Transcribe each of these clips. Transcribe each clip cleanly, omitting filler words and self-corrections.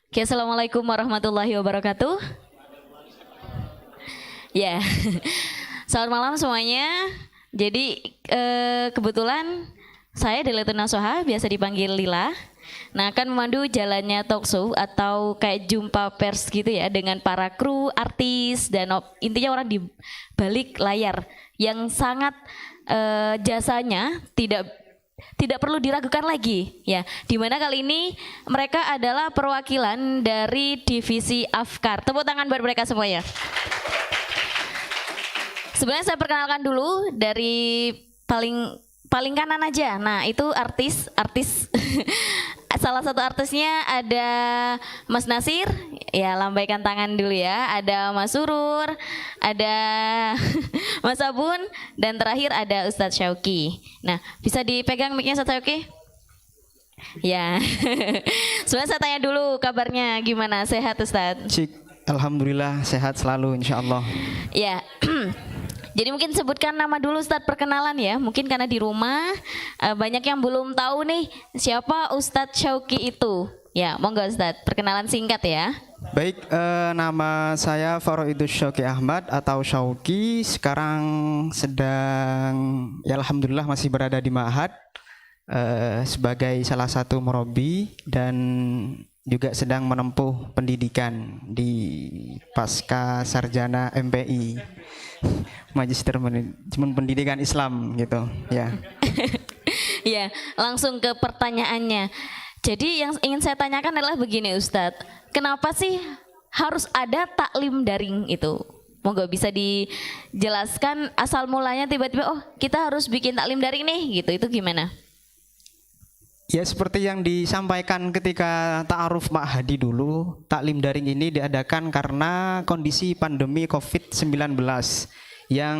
Oke, assalamualaikum warahmatullahi wabarakatuh. Ya, selamat malam semuanya. Jadi kebetulan saya Deletuna Soha, biasa dipanggil Lila. Nah, akan memandu jalannya talk show atau kayak jumpa pers gitu ya dengan para kru, artis dan intinya orang di balik layar yang sangat jasanya tidak perlu diragukan lagi ya. Dimana kali ini mereka adalah perwakilan dari divisi Afkar. Tepuk tangan buat mereka semuanya. Sebenarnya saya perkenalkan dulu dari paling kanan aja. Nah, itu artis salah satu artisnya ada Mas Nasir, ya lambaikan tangan dulu ya. Ada Mas Surur, ada Mas Abun, dan terakhir ada Ustadz Syauki. Nah, bisa dipegang mic-nya Ustadz Syauki? Ya, sebenarnya saya tanya dulu kabarnya gimana, sehat Ustadz? Cik, alhamdulillah sehat selalu insya Allah. Ya. Jadi mungkin sebutkan nama dulu Ustadz, perkenalan ya. Mungkin karena di rumah banyak yang belum tahu nih siapa Ustadz Syauki itu. Ya, monggo Ustadz, perkenalan singkat ya. Baik, nama saya Faroidus Syauki Ahmad atau Syauki. Sekarang sedang, ya alhamdulillah masih berada di Ma'had sebagai salah satu murabi dan juga sedang menempuh pendidikan di Pasca Sarjana MPI, Magister Manajemen Pendidikan Islam gitu ya. Ya, langsung ke pertanyaannya. Jadi yang ingin saya tanyakan adalah begini Ustadz, kenapa sih harus ada taklim daring itu? Monggo bisa dijelaskan asal mulanya tiba-tiba oh kita harus bikin taklim daring nih gitu, itu gimana? Ya seperti yang disampaikan ketika ta'aruf Ma'hadi dulu, taklim daring ini diadakan karena kondisi pandemi COVID-19 yang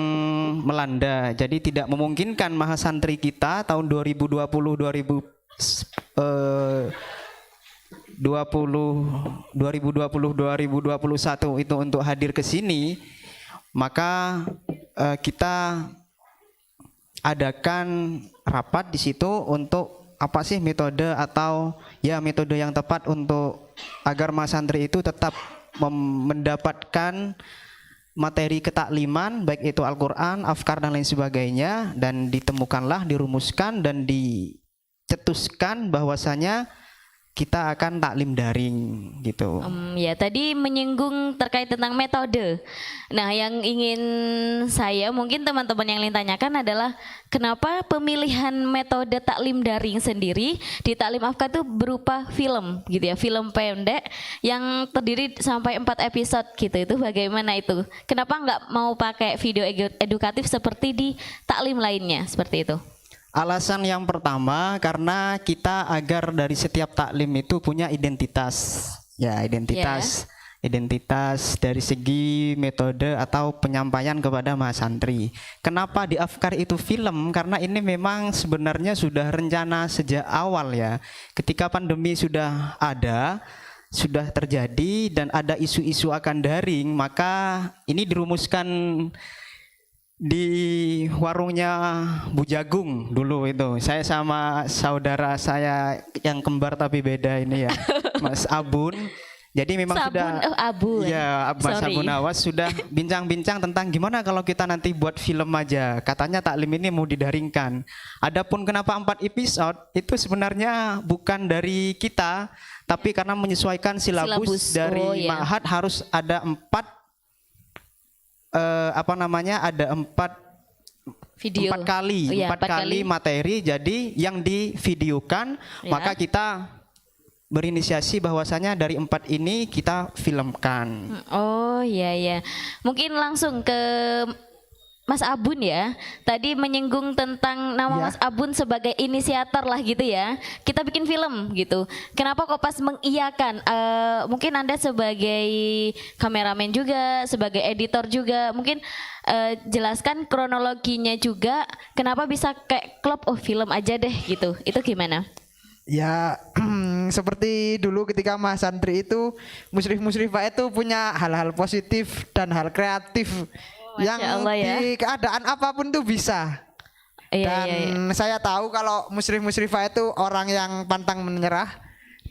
melanda. Jadi tidak memungkinkan mahasantri kita tahun 2020 2021 itu untuk hadir ke sini, maka kita adakan rapat di situ untuk apa sih metode atau ya metode yang tepat untuk agar mahasantri itu tetap mendapatkan materi ketakliman baik itu Al-Quran, Afkar dan lain sebagainya, dan ditemukanlah, dirumuskan dan dicetuskan bahwasanya kita akan taklim daring gitu. Ya tadi menyinggung terkait tentang metode. Nah yang ingin saya mungkin teman-teman yang lain tanyakan adalah kenapa pemilihan metode taklim daring sendiri di taklim Afkar itu berupa film gitu ya, film pendek yang terdiri sampai 4 episode gitu. Itu bagaimana itu? Kenapa nggak mau pakai video edukatif seperti di taklim lainnya seperti itu? Alasan yang pertama karena kita agar dari setiap taklim itu punya identitas. Ya, identitas dari segi metode atau penyampaian kepada mahasantri. Kenapa di Afkar itu film? Karena ini memang sebenarnya sudah rencana sejak awal ya. Ketika pandemi sudah ada, sudah terjadi dan ada isu-isu akan daring, maka ini dirumuskan di warungnya Bu Jagung dulu itu. Saya sama saudara saya yang kembar tapi beda ini ya, Mas Abun. Jadi memang sudah ya Mas Abun Awas sudah bincang-bincang tentang gimana kalau kita nanti buat film aja. Katanya taklim ini mau didaringkan. Adapun kenapa 4 episode itu sebenarnya bukan dari kita, tapi karena menyesuaikan silabus dari Ma'had harus ada 4 ada 4 kali materi, jadi yang divideokan maka kita berinisiasi bahwasanya dari 4 ini kita filmkan. Oh iya, mungkin langsung ke Mas Abun ya, tadi menyinggung tentang nama ya. Mas Abun sebagai inisiator lah gitu ya. Kita bikin film gitu. Kenapa kok pas mengiyakan? Mungkin Anda sebagai kameramen juga, sebagai editor juga, mungkin jelaskan kronologinya juga. Kenapa bisa kayak klub film aja deh gitu? Itu gimana? Ya seperti dulu ketika Mas Santri itu musyrif-musyrifah itu punya hal-hal positif dan hal kreatif. Yang Allah, di keadaan apapun tuh bisa. Dan saya tahu kalau musyrif-musyrifah itu orang yang pantang menyerah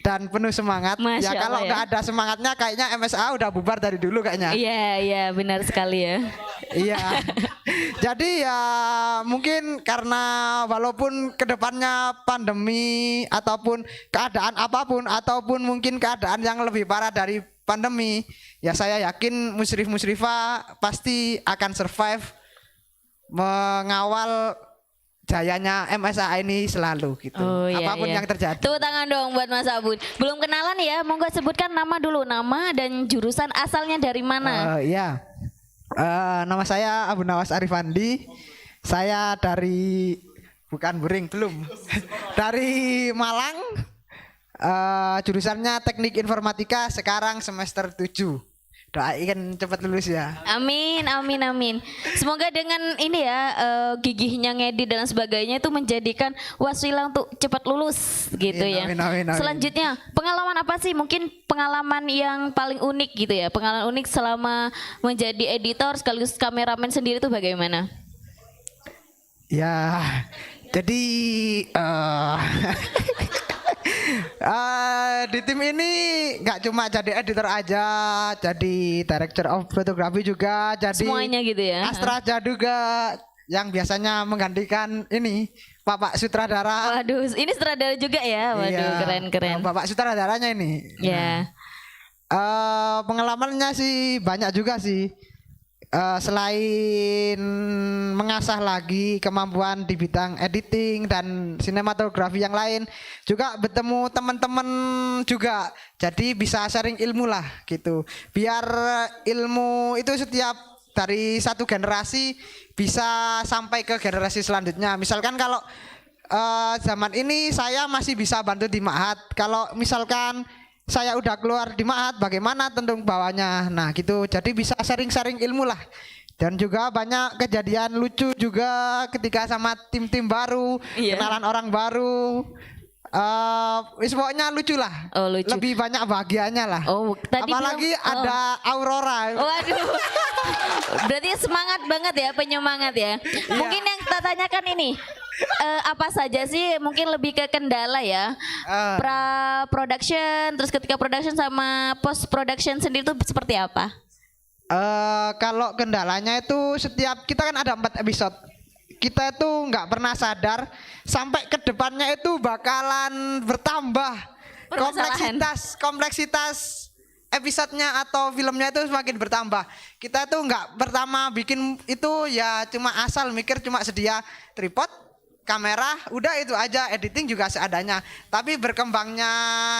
dan penuh semangat. Masya Ya kalau Allah, nggak ada semangatnya kayaknya MSA udah bubar dari dulu kayaknya. Iya, benar sekali ya. Iya. Jadi ya mungkin karena walaupun kedepannya pandemi ataupun keadaan apapun ataupun mungkin keadaan yang lebih parah dari pandemi, ya saya yakin musyrif-musyrifah pasti akan survive mengawal jayanya MSA ini selalu gitu. Apapun yang terjadi. Tepuk tangan dong buat Mas Abun. Belum kenalan ya, monggo sebutkan nama dulu, nama dan jurusan asalnya dari mana? Iya. Nama saya Abu Nawas Arifandi. Saya dari bukan Buring belum. Dari Malang. Jurusannya Teknik Informatika, sekarang semester 7. Doain cepat lulus ya. Amin. Semoga dengan ini ya gigihnya ngedit dan sebagainya itu menjadikan wasilah untuk cepat lulus gitu ya. Amin. Selanjutnya pengalaman apa sih? Mungkin pengalaman yang paling unik gitu ya. Pengalaman unik selama menjadi editor sekaligus kameramen sendiri itu bagaimana? Ya, jadi di tim ini nggak cuma jadi editor aja, jadi director of photography juga, jadi semuanya gitu ya. Astraja juga yang biasanya menggantikan ini Bapak sutradara. Waduh, ini sutradara juga ya. Waduh, iya, keren. Bapak sutradaranya ini. Ya. Pengalamannya sih banyak juga sih. Selain mengasah lagi kemampuan di bidang editing dan sinematografi yang lain, juga bertemu teman-teman juga, jadi bisa sharing ilmu lah gitu, biar ilmu itu setiap dari satu generasi bisa sampai ke generasi selanjutnya. Misalkan kalau zaman ini saya masih bisa bantu di Ma'had, kalau misalkan saya udah keluar di Ma'had, bagaimana tentang bawahnya. Nah gitu, jadi bisa sharing-sharing ilmu lah. Dan juga banyak kejadian lucu juga ketika sama tim-tim baru, kenalan orang baru. Pokoknya lucu lah. Oh, lucu. Lebih banyak bahagianya lah. Apalagi ada Aurora. Waduh. Berarti semangat banget ya, penyemangat ya. Mungkin yang kita tanyakan ini, apa saja sih mungkin lebih ke kendala ya, pra production, terus ketika production sama post production sendiri itu seperti apa? Kalau kendalanya itu setiap kita kan ada 4 episode, kita itu nggak pernah sadar sampai ke depannya itu bakalan bertambah kompleksitas episodenya atau filmnya itu semakin bertambah. Kita tuh nggak pertama bikin itu ya cuma asal mikir cuma sedia tripod, kamera, udah itu aja, editing juga seadanya. Tapi berkembangnya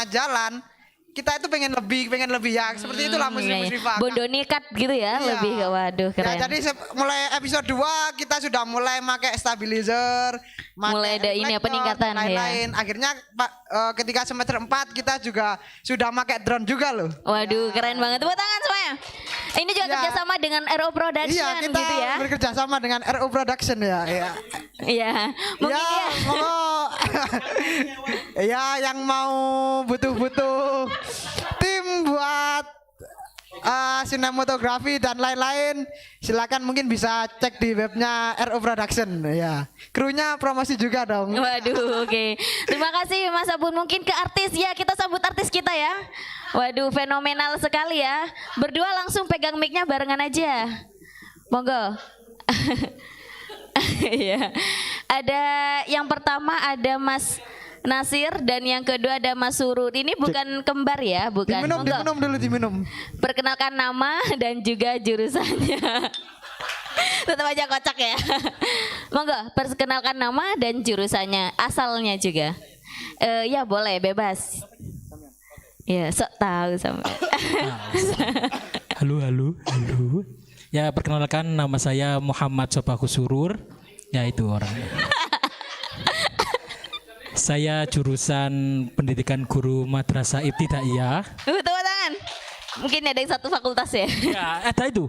jalan, kita itu pengen lebih ya, seperti itulah musyrif-musyrifah. Bondo nekat gitu ya, lebih ke waduh keren. Ya, jadi mulai episode 2 kita sudah mulai pakai stabilizer, mulai ada ini ya, peningkatan lain-lain. Ya. Akhirnya ketika semester 4 kita juga sudah pakai drone juga loh. Waduh, keren banget. Tepuk tangan semuanya. Ini juga kerjasama dengan RO Production kita gitu ya. bekerja sama dengan RO Production ya. Iya. Mungkin ya yang mau butuh tim buat sinematografi dan lain-lain, silakan mungkin bisa cek di webnya RO Production ya. Krunya promosi juga dong. Waduh, oke. Terima kasih Mas Abun. Mungkin ke artis ya, kita sambut artis kita ya. Waduh, fenomenal sekali ya. Berdua langsung pegang mic-nya barengan aja. Monggo. Ya. Ada yang pertama ada Mas Nasir dan yang kedua ada Mas Surut. Ini bukan kembar ya, bukan. Diminum. Perkenalkan nama dan juga jurusannya. Tetap aja kocak ya. Monggo, perkenalkan nama dan jurusannya, asalnya juga. Ya boleh, bebas. Ya, sok tahu sama. Halo. Ya, perkenalkan nama saya Muhammad Sobahu Surur. Ya, itu orangnya. Saya jurusan pendidikan guru madrasah ibtidaiyah. Tepuk tangan. Mungkin ada yang satu fakultas ya. Ya, ada itu.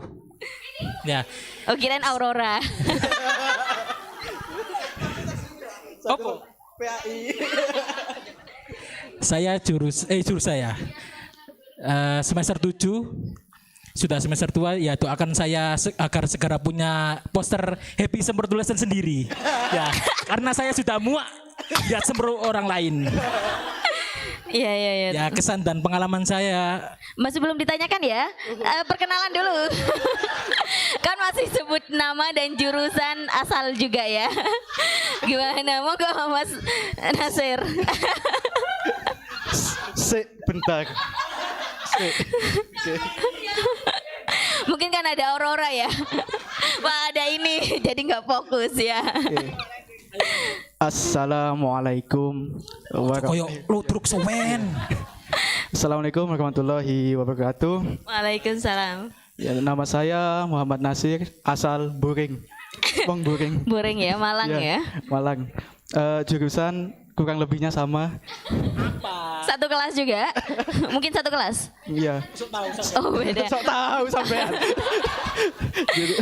Ya. Oh, kirain Aurora. Opo. PAI. Saya jurus saya semester 7, sudah semester 2, ya doakan saya agar segera punya poster Happy Semprotulesan sendiri. Ya, karena saya sudah muak lihat semprot orang lain. Iya, iya, iya. Ya kesan dan pengalaman saya. Masih belum ditanyakan ya? Perkenalan dulu. Kan masih sebut nama dan jurusan asal juga ya. Gimana? Mau ke Mas Nasir? Bentar. Mungkin kan ada Aurora ya. Wah, ada ini jadi nggak fokus ya. Assalamualaikum Koyo lu truk sewen. Assalamualaikum warahmatullahi wabarakatuh. Waalaikumsalam. Ya, nama saya Muhammad Nasir, asal Buring. Wong Buring. Buring ya, Malang ya. Malang. Jurusan kurang lebihnya sama. Satu kelas juga? Mungkin satu kelas? Iya. Oh beda. Sok tahu sampean.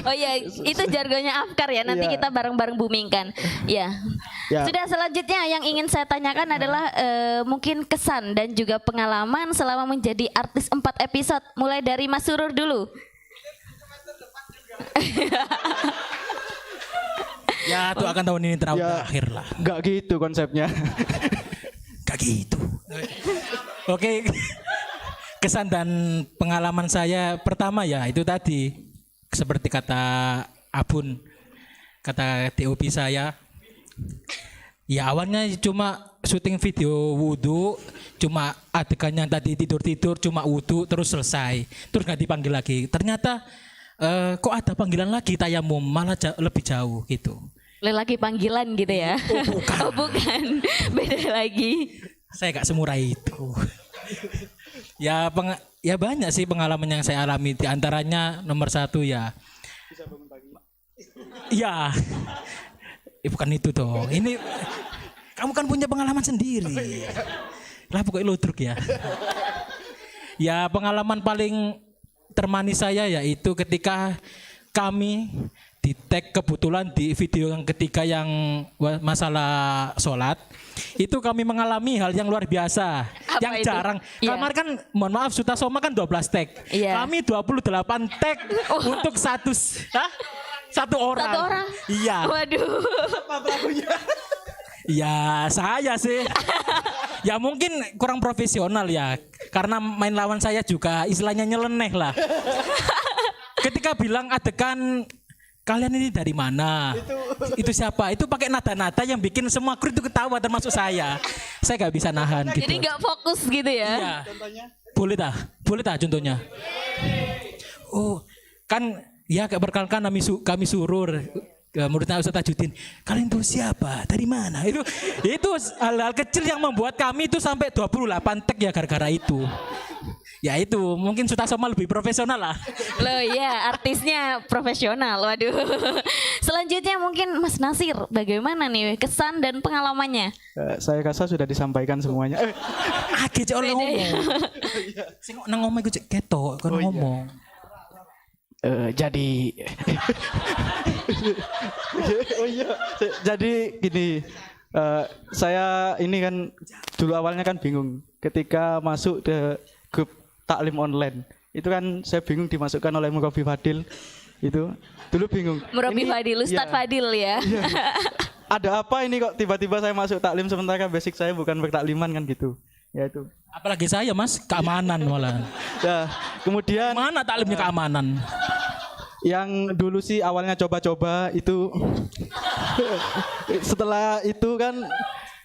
Oh iya, itu jargonnya Afkar ya. Nanti Iya. kita bareng-bareng boomingkan. Ya. Ya. Sudah, selanjutnya yang ingin saya tanyakan adalah mungkin kesan dan juga pengalaman selama menjadi artis 4 episode. Mulai dari Mas Surur dulu. Ya tuh akan tahun ini terakhir lah. Enggak gitu konsepnya. Gak gitu. Oke. Kesan dan pengalaman saya pertama ya itu tadi seperti kata Abun, kata TOP saya. Ya awalnya cuma syuting video wudhu, cuma adegannya tadi tidur-tidur, cuma wudhu terus selesai, terus nggak dipanggil lagi. Ternyata kok ada panggilan lagi tayamum, malah lebih jauh gitu. Lelaki panggilan gitu ya. Oh bukan. Oh bukan. Beda lagi. Saya gak semurah itu. Ya ya banyak sih pengalaman yang saya alami. Di antaranya nomor 1 ya. Ya. Bukan itu dong. Ini kamu kan punya pengalaman sendiri. Lah pokoknya ludruk ya. Ya pengalaman paling termanis saya yaitu ketika kami di tag kebetulan di video yang ketiga yang masalah sholat itu kami mengalami hal yang luar biasa. Apa yang itu? jarang. Iya. Kamar kan mohon maaf Suta Soma kan 12 tag. Iya. Kami 28 tag untuk satu orang. Satu orang? Iya. Waduh. Ya saya sih. Ya mungkin kurang profesional ya. Karena main lawan saya juga istilahnya nyeleneh lah. Ketika bilang adegan kalian ini dari mana? Itu siapa? Itu pakai nada-nada yang bikin semua kru itu ketawa termasuk saya. Saya gak bisa nahan gitu. Jadi nggak fokus gitu ya? Iya. Boleh tak contohnya? Oh, kan ya berkali-kali kami surur muridnya Ustaz Tajuddin. Kalian itu siapa? Dari mana? Itu hal-hal kecil yang membuat kami itu sampai 28 tag ya gara-gara itu. Ya itu mungkin Suta Soma lebih profesional lah. Loh ya, artisnya profesional. Waduh. Selanjutnya mungkin Mas Nasir, bagaimana nih kesan dan pengalamannya? Saya rasa sudah disampaikan semuanya. Age cek ngomong. Sing nang ngomong iku cek ketok kon ngomong. Jadi jadi gini, saya ini kan dulu awalnya kan bingung ketika masuk ke grup taklim online. Itu kan saya bingung dimasukkan oleh Murabi Fadil. Itu dulu bingung. Murabi Fadil, Ustadz Fadil ya. Ada apa ini kok tiba-tiba saya masuk taklim sementara basic saya bukan bertakliman kan gitu. Ya itu. Apalagi saya Mas, keamanan malah. Nah, kemudian Mana taklimnya keamanan? yang dulu sih awalnya coba-coba itu setelah itu kan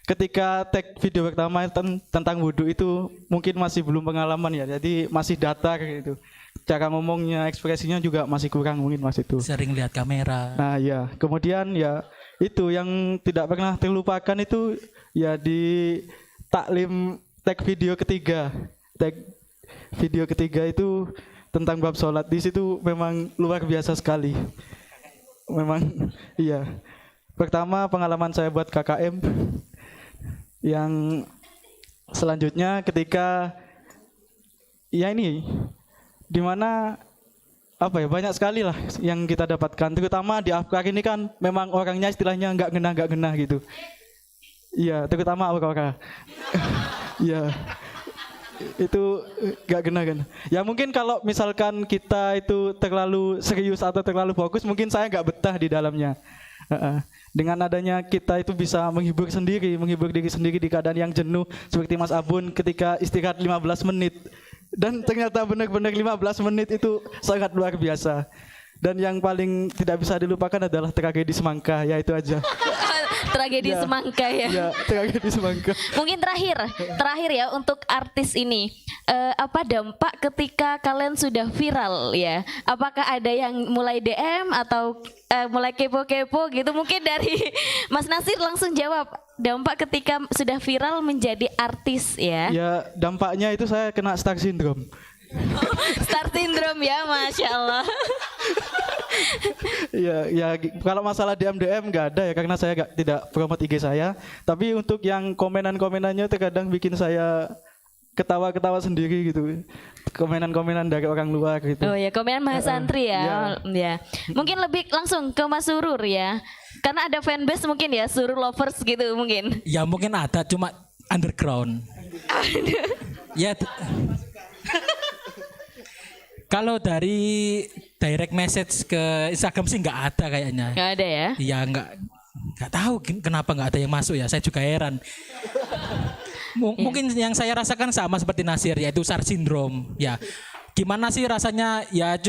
ketika tag video pertama tentang wudhu itu mungkin masih belum pengalaman ya, jadi masih datar gitu, cara ngomongnya ekspresinya juga masih kurang mungkin mas itu. Sering lihat kamera. Nah ya kemudian ya itu yang tidak pernah terlupakan itu ya di taklim tag video ketiga itu tentang bab sholat. Di situ memang luar biasa sekali. Memang iya. Pertama pengalaman saya buat KKM. Yang selanjutnya ketika ya ini dimana apa ya banyak sekali lah yang kita dapatkan. Terutama di Afkar ini kan memang orangnya istilahnya nggak ngena gitu. Iya, terutama Aurora. Iya. Itu gak kena kan ya, mungkin kalau misalkan kita itu terlalu serius atau terlalu fokus mungkin saya gak betah di dalamnya. Dengan adanya kita itu bisa menghibur diri sendiri di keadaan yang jenuh seperti Mas Abun ketika istirahat 15 menit. Dan ternyata benar-benar 15 menit itu sangat luar biasa. Dan yang paling tidak bisa dilupakan adalah tragedi semangka, ya itu aja. Tragedi semangka ya. Ya, tragedi semangka. Mungkin terakhir ya untuk artis ini, apa dampak ketika kalian sudah viral ya? Apakah ada yang mulai DM atau mulai kepo-kepo gitu? Mungkin dari Mas Nasir langsung jawab. Dampak ketika sudah viral menjadi artis ya? Ya dampaknya itu saya kena star syndrome. Star syndrome ya, Masya Allah. Ya kalau masalah DM nggak ada ya karena saya tidak promote IG saya. Tapi untuk yang komenannya terkadang bikin saya ketawa-ketawa sendiri gitu. Komenan dari orang luar gitu. Oh ya, komenan Mas Santri ya. Ya. Mungkin lebih langsung ke Mas Surur ya. Karena ada fanbase mungkin ya, Surur lovers gitu mungkin. Ya mungkin ada, cuma underground. Ya. Kalau dari direct message ke Instagram sih nggak ada kayaknya. Nggak ada ya? Iya nggak tahu kenapa nggak ada yang masuk ya. Saya juga heran. Mungkin yang saya rasakan sama seperti Nasir, yaitu star syndrome. Ya gimana sih rasanya? Ya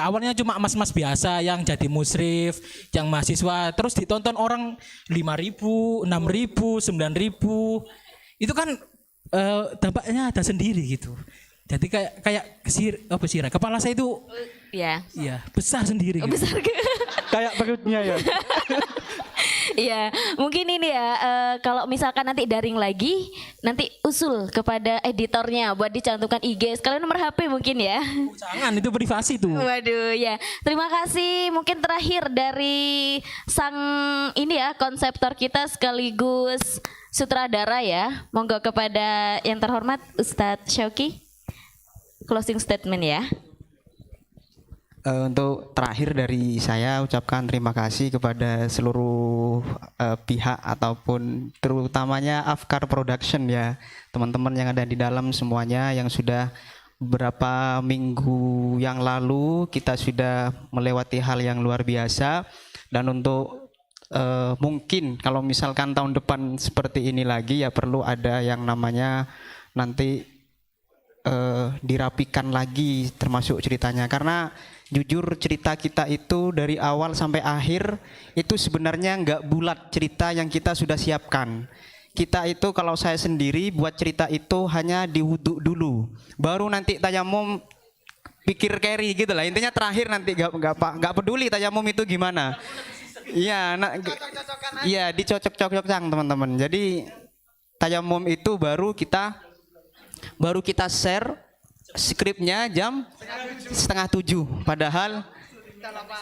awalnya cuma mas-mas biasa yang jadi musrif, yang mahasiswa, terus ditonton orang 5.000, 6.000, 9.000. Itu kan dampaknya ada sendiri gitu. Jadi kayak kepala saya itu iya besar sendiri gitu. Besar kayak perutnya ya. Iya, mungkin ini ya kalau misalkan nanti daring lagi, nanti usul kepada editornya buat dicantumkan IG, sekalian nomor HP mungkin ya. Jangan, itu privasi tuh. Waduh ya. Terima kasih. Mungkin terakhir dari sang ini ya konseptor kita sekaligus sutradara ya. Monggo kepada yang terhormat Ustadz Syauki. Closing statement ya. Untuk terakhir dari saya ucapkan terima kasih kepada seluruh pihak ataupun terutamanya Afkar Production ya, teman-teman yang ada di dalam semuanya yang sudah beberapa minggu yang lalu kita sudah melewati hal yang luar biasa. Dan untuk mungkin kalau misalkan tahun depan seperti ini lagi ya perlu ada yang namanya nanti dirapikan lagi termasuk ceritanya, karena jujur cerita kita itu dari awal sampai akhir itu sebenarnya nggak bulat cerita yang kita sudah siapkan. Kita itu kalau saya sendiri buat cerita itu hanya diwudhu dulu, baru nanti tayamum pikir carry gitu lah, intinya terakhir nanti nggak peduli tayamum itu gimana. Iya, iya dicocok-cocokkan teman-teman. Jadi tayamum itu baru kita share skripnya jam 6:30, padahal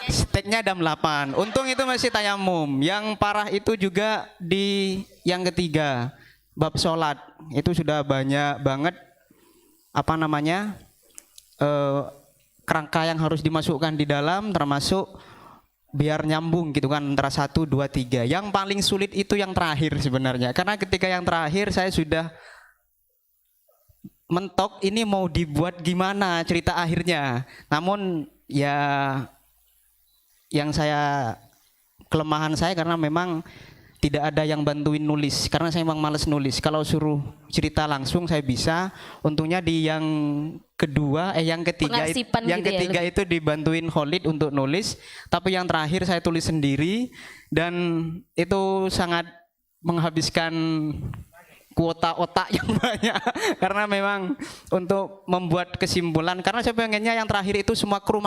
steknya jam 8. Untung itu masih tayamum. Yang parah itu juga di yang ketiga, bab sholat. Itu sudah banyak banget kerangka yang harus dimasukkan di dalam, termasuk biar nyambung gitu kan antara 1, 2, 3. Yang paling sulit itu yang terakhir sebenarnya, karena ketika yang terakhir saya sudah mentok ini mau dibuat gimana cerita akhirnya. Namun ya yang kelemahan saya karena memang tidak ada yang bantuin nulis, karena saya memang males nulis. Kalau suruh cerita langsung saya bisa. Untungnya di yang ketiga itu dibantuin Khalid untuk nulis, tapi yang terakhir saya tulis sendiri dan itu sangat menghabiskan kuota otak yang banyak karena memang untuk membuat kesimpulan, karena saya pengennya yang terakhir itu semua kru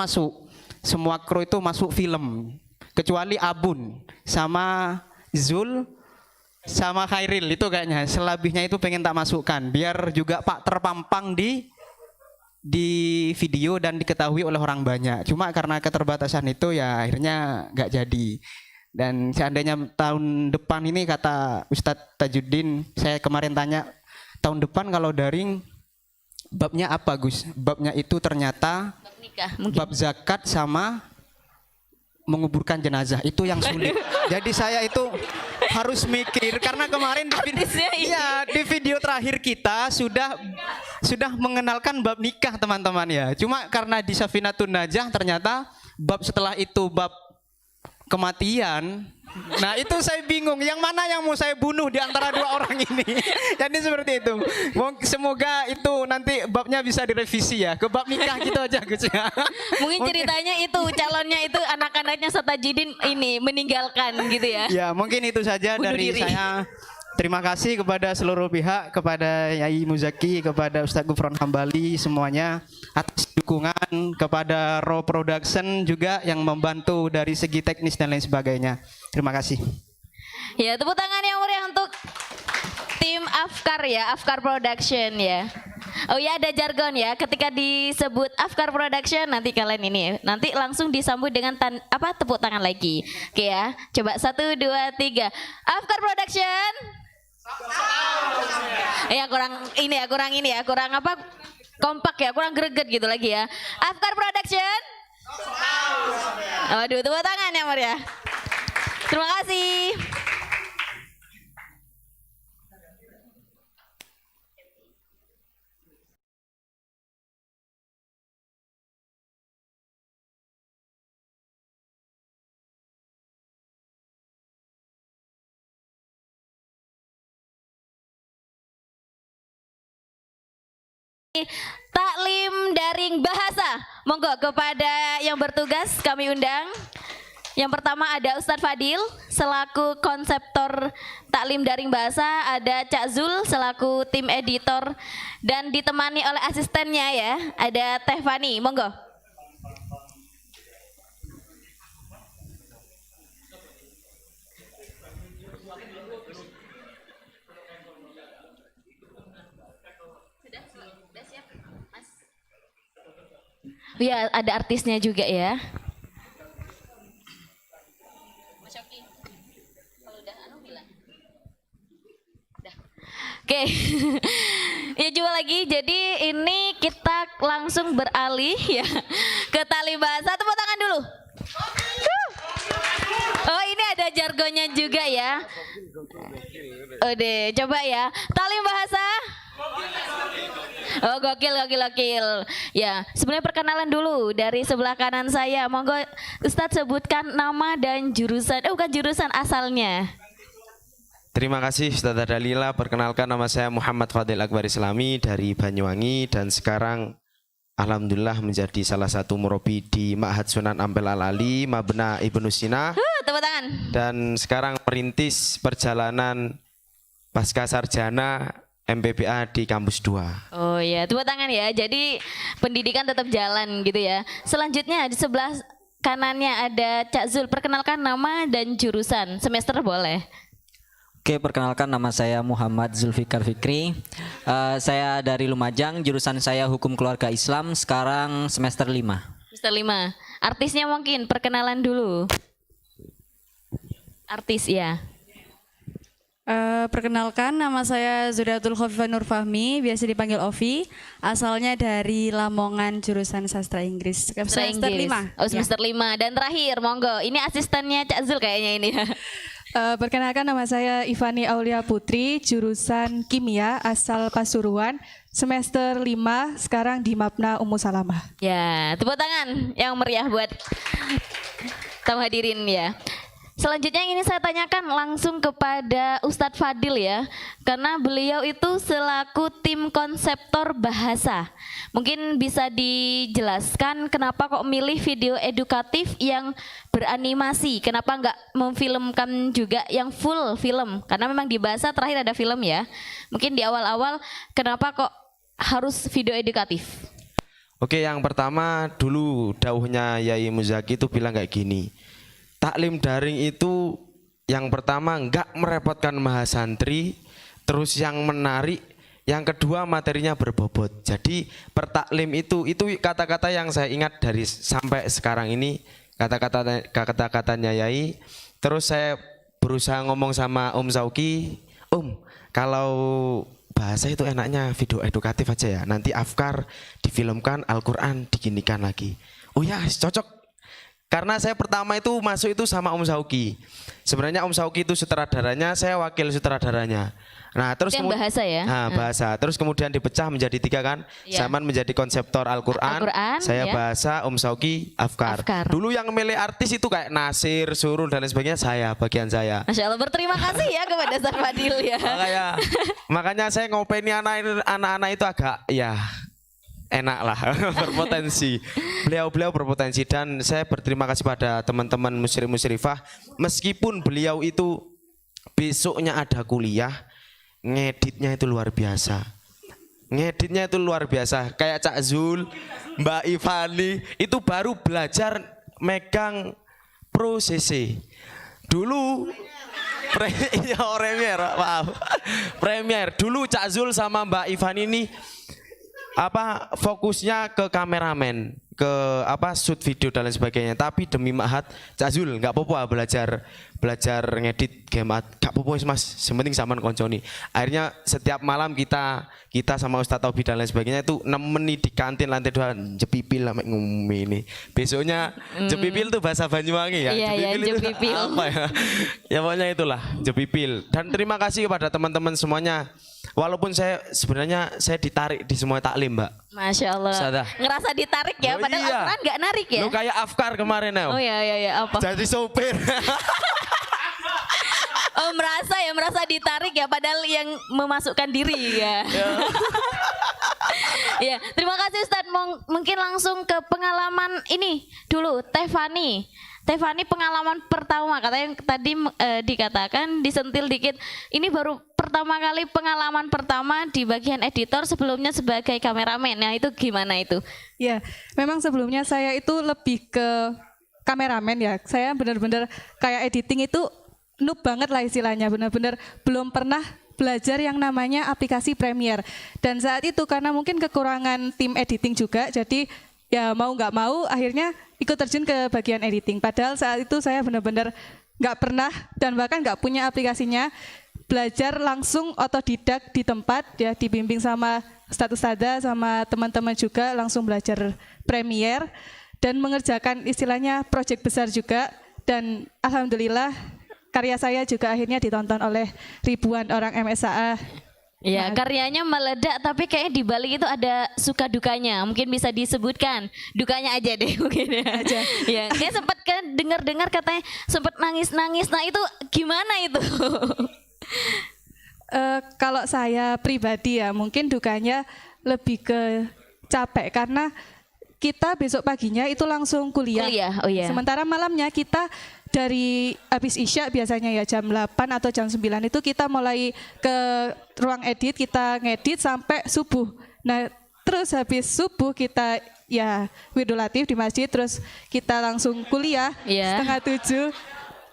itu masuk film kecuali Abun sama Zul sama Khairil, itu kayaknya selebihnya itu pengen tak masukkan biar juga Pak terpampang di video dan diketahui oleh orang banyak. Cuma karena keterbatasan itu ya akhirnya nggak jadi. Dan seandainya tahun depan ini kata Ustadz Tajuddin, saya kemarin tanya tahun depan kalau daring babnya apa Gus? Babnya itu ternyata bab nikah, bab zakat sama menguburkan jenazah, itu yang sulit. Jadi saya itu harus mikir karena kemarin di video terakhir kita sudah mengenalkan bab nikah teman-teman ya. Cuma karena di Safinatun Najah ternyata bab setelah itu bab kematian Nah itu saya bingung, yang mana yang mau saya bunuh di antara dua orang ini. Jadi seperti itu. Semoga itu nanti babnya bisa direvisi ya, ke bab nikah gitu aja Gus ya. Mungkin ceritanya itu calonnya itu anak-anaknya Setajidin ini meninggalkan gitu ya. Ya mungkin itu saja Bunuh dari diri. saya. Terima kasih kepada seluruh pihak, kepada Yai Muzaki, kepada Ustadz Gufron Hambali semuanya atas dukungan, kepada Raw Production juga yang membantu dari segi teknis dan lain sebagainya. Terima kasih. Ya, tepuk tangan yang meriah untuk tim Afkar ya, Afkar Production ya. Oh ya, ada jargon ya, ketika disebut Afkar Production nanti kalian ini nanti langsung disambut dengan tepuk tangan lagi. Oke ya, coba 1, 2, 3. Afkar Production. Ya kurang ini ya, kurang apa? Kompak ya, kurang greget gitu lagi ya. Afkar Production. Waduh, tepuk tangan yang meriah. Terima kasih. Taklim daring bahasa. Monggo kepada yang bertugas kami undang. Yang pertama ada Ustadz Fadil selaku konseptor taklim daring bahasa, ada Cak Zul selaku tim editor dan ditemani oleh asistennya ya, ada Teh Fani. Monggo. Ya, ada artisnya juga ya. Oke, ya coba lagi. Jadi ini kita langsung beralih ya ke tali bahasa. Tepuk tangan dulu. Oh ini ada jargonnya juga ya. Ode, coba ya. Tali bahasa. Oh gokil. Ya, sebenarnya perkenalan dulu dari sebelah kanan saya. Monggo Ustadz sebutkan nama dan jurusan. Bukan jurusan asalnya. Terima kasih Ustazah Dalila. Perkenalkan nama saya Muhammad Fadil Akbar Islami dari Banyuwangi dan sekarang alhamdulillah menjadi salah satu murabi di Ma'had Sunan Ampel Al-Ali Mabna Ibnu Sina. Tepuk tangan. Dan sekarang merintis perjalanan pasca sarjana MPPA di kampus 2. Oh ya, tepuk tangan ya. Jadi pendidikan tetap jalan gitu ya. Selanjutnya di sebelah kanannya ada Cak Zul. Perkenalkan nama dan jurusan. Semester boleh. Oke, perkenalkan nama saya Muhammad Zulfikar Fikri. Saya dari Lumajang, jurusan saya Hukum Keluarga Islam, sekarang semester 5. Semester 5. Artisnya mungkin perkenalan dulu. Artis ya. Perkenalkan nama saya Zuriatul Khofifah Nur Fahmi, biasa dipanggil Ovi. Asalnya dari Lamongan, jurusan sastra Inggris. Semester 5. Oh, semester 5. Dan terakhir, monggo. Ini asistennya Cak Zul kayaknya ini. Perkenalkan nama saya Ivani Aulia Putri, jurusan Kimia, asal Pasuruan, semester 5, sekarang di Mabna Ummu Salamah. Ya, tepuk tangan yang meriah buat tamu hadirin ya. Selanjutnya yang ini saya tanyakan langsung kepada Ustadz Fadil ya, karena beliau itu selaku tim konseptor bahasa. Mungkin bisa dijelaskan kenapa kok milih video edukatif yang beranimasi, kenapa nggak memfilmkan juga yang full film? Karena memang di bahasa terakhir ada film ya. Mungkin di awal-awal kenapa kok harus video edukatif? Oke, yang pertama dulu dauhnya Yai Muzaki itu bilang kayak gini. Taklim daring itu yang pertama enggak merepotkan mahasantri, terus yang menarik, yang kedua materinya berbobot. Jadi pertaklim itu kata-kata yang saya ingat dari sampai sekarang ini, kata-katanya Yai. Terus saya berusaha ngomong sama Om Zauki, kalau bahasa itu enaknya video edukatif aja ya. Nanti Afkar difilmkan, Al-Quran diginikan lagi. Oh ya, cocok. Karena saya pertama itu masuk itu sama Om Zauki. Sebenarnya Om Zauki itu sutradaranya, saya wakil sutradaranya. Nah, terus yang bahasa ya. Nah, bahasa. Terus kemudian dipecah menjadi 3 kan. Iya. Zaman menjadi konseptor Al-Qur'an, saya ya. bahasa, Om Sauki Afkar. Dulu yang milih artis itu kayak Nasir, Surul dan lain sebagainya bagian saya. Masya Allah, berterima kasih ya kepada Ustaz Fadil ya. Makanya saya ngopeni anak-anak itu agak ya enak lah, berpotensi. Beliau berpotensi dan saya berterima kasih pada teman-teman musyrif-musyrifah. Meskipun beliau itu besoknya ada kuliah, ngeditnya itu luar biasa. Kayak Cak Zul, Mbak Ivani itu baru belajar megang Pro CC. Dulu Premiere. Dulu Cak Zul sama Mbak Ivani ini fokusnya ke kameramen, ke shoot video dan lain sebagainya. Tapi demi Mahat, Cak Zul nggak apa-apa belajar ngedit game, gak apa-apa Mas, sementing zaman konconi. Akhirnya setiap malam kita sama Ustadz Taubi dan lain sebagainya itu nemeni di kantin lantai 2 jepipil sampai ngumi ini. Besoknya jepipil tuh bahasa Banyuwangi ya. Iya, jepipil. Apa ya? Ya pokoknya itulah jepipil. Dan terima kasih kepada teman-teman semuanya. Walaupun saya ditarik di semua taklim, Mbak. Masya Allah. Sadah. Ngerasa ditarik ya, padahal Al-Quran gak narik ya. Lu kayak Afkar kemarin ya. Oh iya, apa? Jadi sopir. Oh merasa ditarik ya, padahal yang memasukkan diri ya. Ya, terima kasih Ustadz. Mungkin langsung ke pengalaman ini dulu, Tefani, pengalaman pertama, katanya tadi dikatakan disentil dikit. Ini baru pertama kali pengalaman pertama di bagian editor, sebelumnya sebagai kameramen. Nah itu gimana itu? Ya, memang sebelumnya saya itu lebih ke kameramen ya. Saya benar-benar kayak editing itu noob banget lah istilahnya, benar-benar belum pernah belajar yang namanya aplikasi Premiere. Dan saat itu karena mungkin kekurangan tim editing juga, jadi ya mau nggak mau akhirnya ikut terjun ke bagian editing. Padahal saat itu saya benar-benar nggak pernah dan bahkan nggak punya aplikasinya. Belajar langsung otodidak di tempat ya, dibimbing sama ustadz-ustadzah sama teman-teman juga, langsung belajar Premiere dan mengerjakan istilahnya proyek besar juga. Dan alhamdulillah karya saya juga akhirnya ditonton oleh ribuan orang MSAA. Ya, karyanya meledak, tapi kayaknya di balik itu ada suka dukanya. Mungkin bisa disebutkan dukanya aja deh, mungkin ya. Ya, kayak sempat kan dengar katanya sempat nangis-nangis. Nah itu gimana itu? Kalau saya pribadi ya, mungkin dukanya lebih ke capek karena kita besok paginya itu langsung kuliah. Oh iya. Sementara malamnya kita dari habis Isya biasanya ya jam 8 atau jam 9 itu kita mulai ke ruang edit, kita ngedit sampai subuh. Nah terus habis subuh kita ya wirdul latif di masjid, terus kita langsung kuliah setengah 7.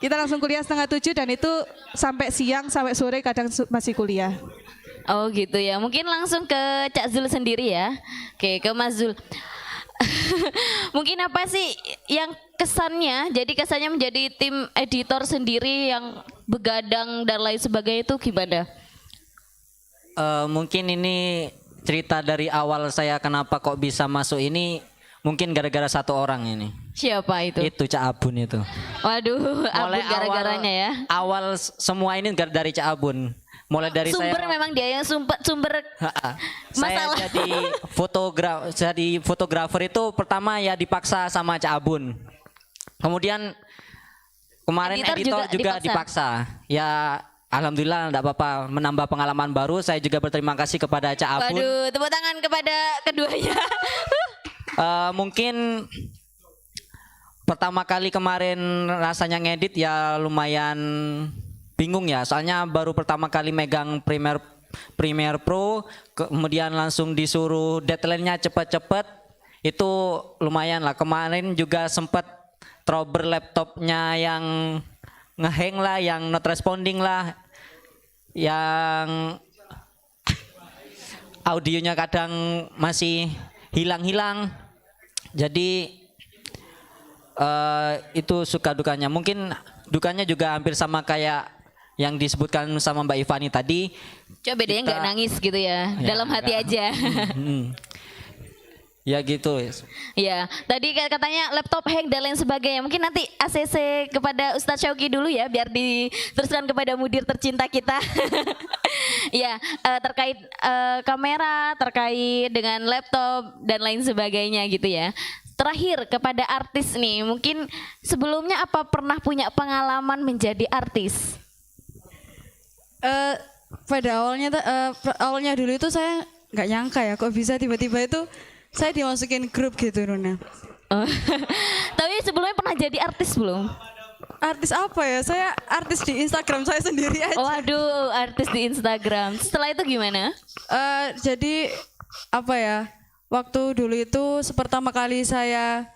Kita langsung kuliah setengah 7 dan itu sampai siang, sampai sore kadang masih kuliah. Oh gitu ya, mungkin langsung ke Cak Zul sendiri ya. Oke, ke Mas Zul. Mungkin apa sih yang kesannya, jadi kesannya menjadi tim editor sendiri yang begadang dan lain sebagainya itu gimana? Mungkin ini cerita dari awal saya kenapa kok bisa masuk ini, mungkin gara-gara satu orang ini. Siapa itu? Itu Cak Abun itu. Waduh, Abun gara-garanya ya. Awal semua ini dari Cak Abun. Mulai dari sumber saya, memang dia yang sumber masalah. Saya jadi fotografer itu pertama ya dipaksa sama Cak Abun. Kemudian kemarin editor juga dipaksa. Ya alhamdulillah enggak apa-apa, menambah pengalaman baru. Saya juga berterima kasih kepada Cak Abun. Waduh, tepuk tangan kepada keduanya. Mungkin pertama kali kemarin rasanya ngedit ya lumayan bingung ya, soalnya baru pertama kali megang Premiere Pro, kemudian langsung disuruh deadline-nya cepet-cepet, itu lumayan lah. Kemarin juga sempat trouble laptopnya yang ngehang lah, yang not responding lah, yang audionya kadang masih hilang-hilang. Jadi itu suka dukanya. Mungkin dukanya juga hampir sama kayak yang disebutkan sama Mbak Ivani tadi. Coba bedanya nggak nangis gitu ya, dalam hati aja. Ya gitu. Ya, tadi katanya laptop hang dan lain sebagainya. Mungkin nanti ACC kepada Ustadz Syauki dulu ya, biar diteruskan kepada mudir tercinta kita. Ya, terkait kamera, terkait dengan laptop dan lain sebagainya gitu ya. Terakhir kepada artis nih, mungkin sebelumnya apa pernah punya pengalaman menjadi artis? Pada awalnya dulu itu saya nggak nyangka ya kok bisa tiba-tiba itu saya dimasukin grup gitu Nuna. Oh. Tapi sebelumnya pernah jadi artis belum? Artis apa ya? Saya artis di Instagram saya sendiri aja. Waduh, artis di Instagram. Setelah itu gimana? Jadi apa ya? Waktu dulu itu pertama kali saya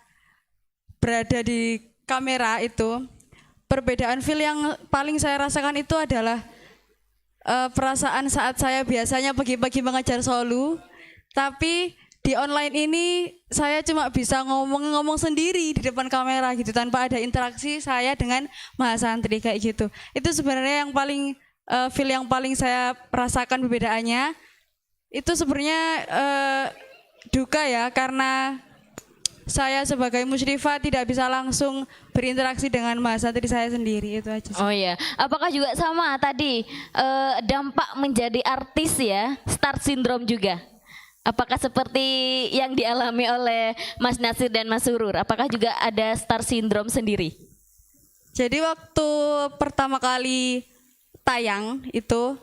berada di kamera itu, perbedaan feel yang paling saya rasakan itu adalah perasaan saat saya biasanya pagi-pagi mengajar solo, tapi di online ini saya cuma bisa ngomong-ngomong sendiri di depan kamera gitu tanpa ada interaksi saya dengan mahasantri kayak gitu. Itu sebenarnya yang paling feel yang paling saya rasakan perbedaannya. Itu sebenarnya duka ya karena saya sebagai musyrifah tidak bisa langsung berinteraksi dengan mahasantri saya sendiri, itu aja sih. Oh ya, apakah juga sama tadi dampak menjadi artis ya, star syndrome juga? Apakah seperti yang dialami oleh Mas Nasir dan Mas Surur? Apakah juga ada star syndrome sendiri? Jadi waktu pertama kali tayang itu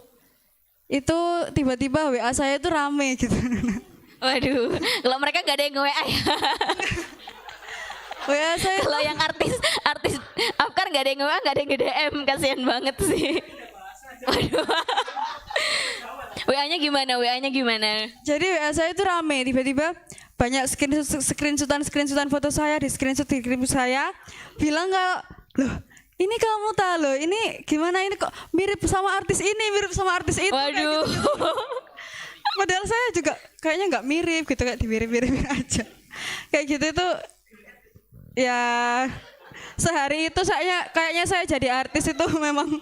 tiba-tiba WA saya itu rame gitu. Waduh, kalau mereka gak ada yang nge-WA ya? WA saya Kalau yang artis Afkar gak ada yang nge-WA, gak ada yang nge-DM, kasihan banget sih. Waduh. WA-nya gimana? Jadi WA saya itu rame, tiba-tiba banyak screenshotan foto saya, di screenshot saya, bilang kalau, loh ini kamu tahu loh, ini gimana ini kok mirip sama artis ini, mirip sama artis itu. Waduh. Gitu. Padahal saya juga kayaknya nggak mirip gitu, kayak dimirip-miripin aja. Kayak gitu itu ya sehari itu kayaknya saya jadi artis itu memang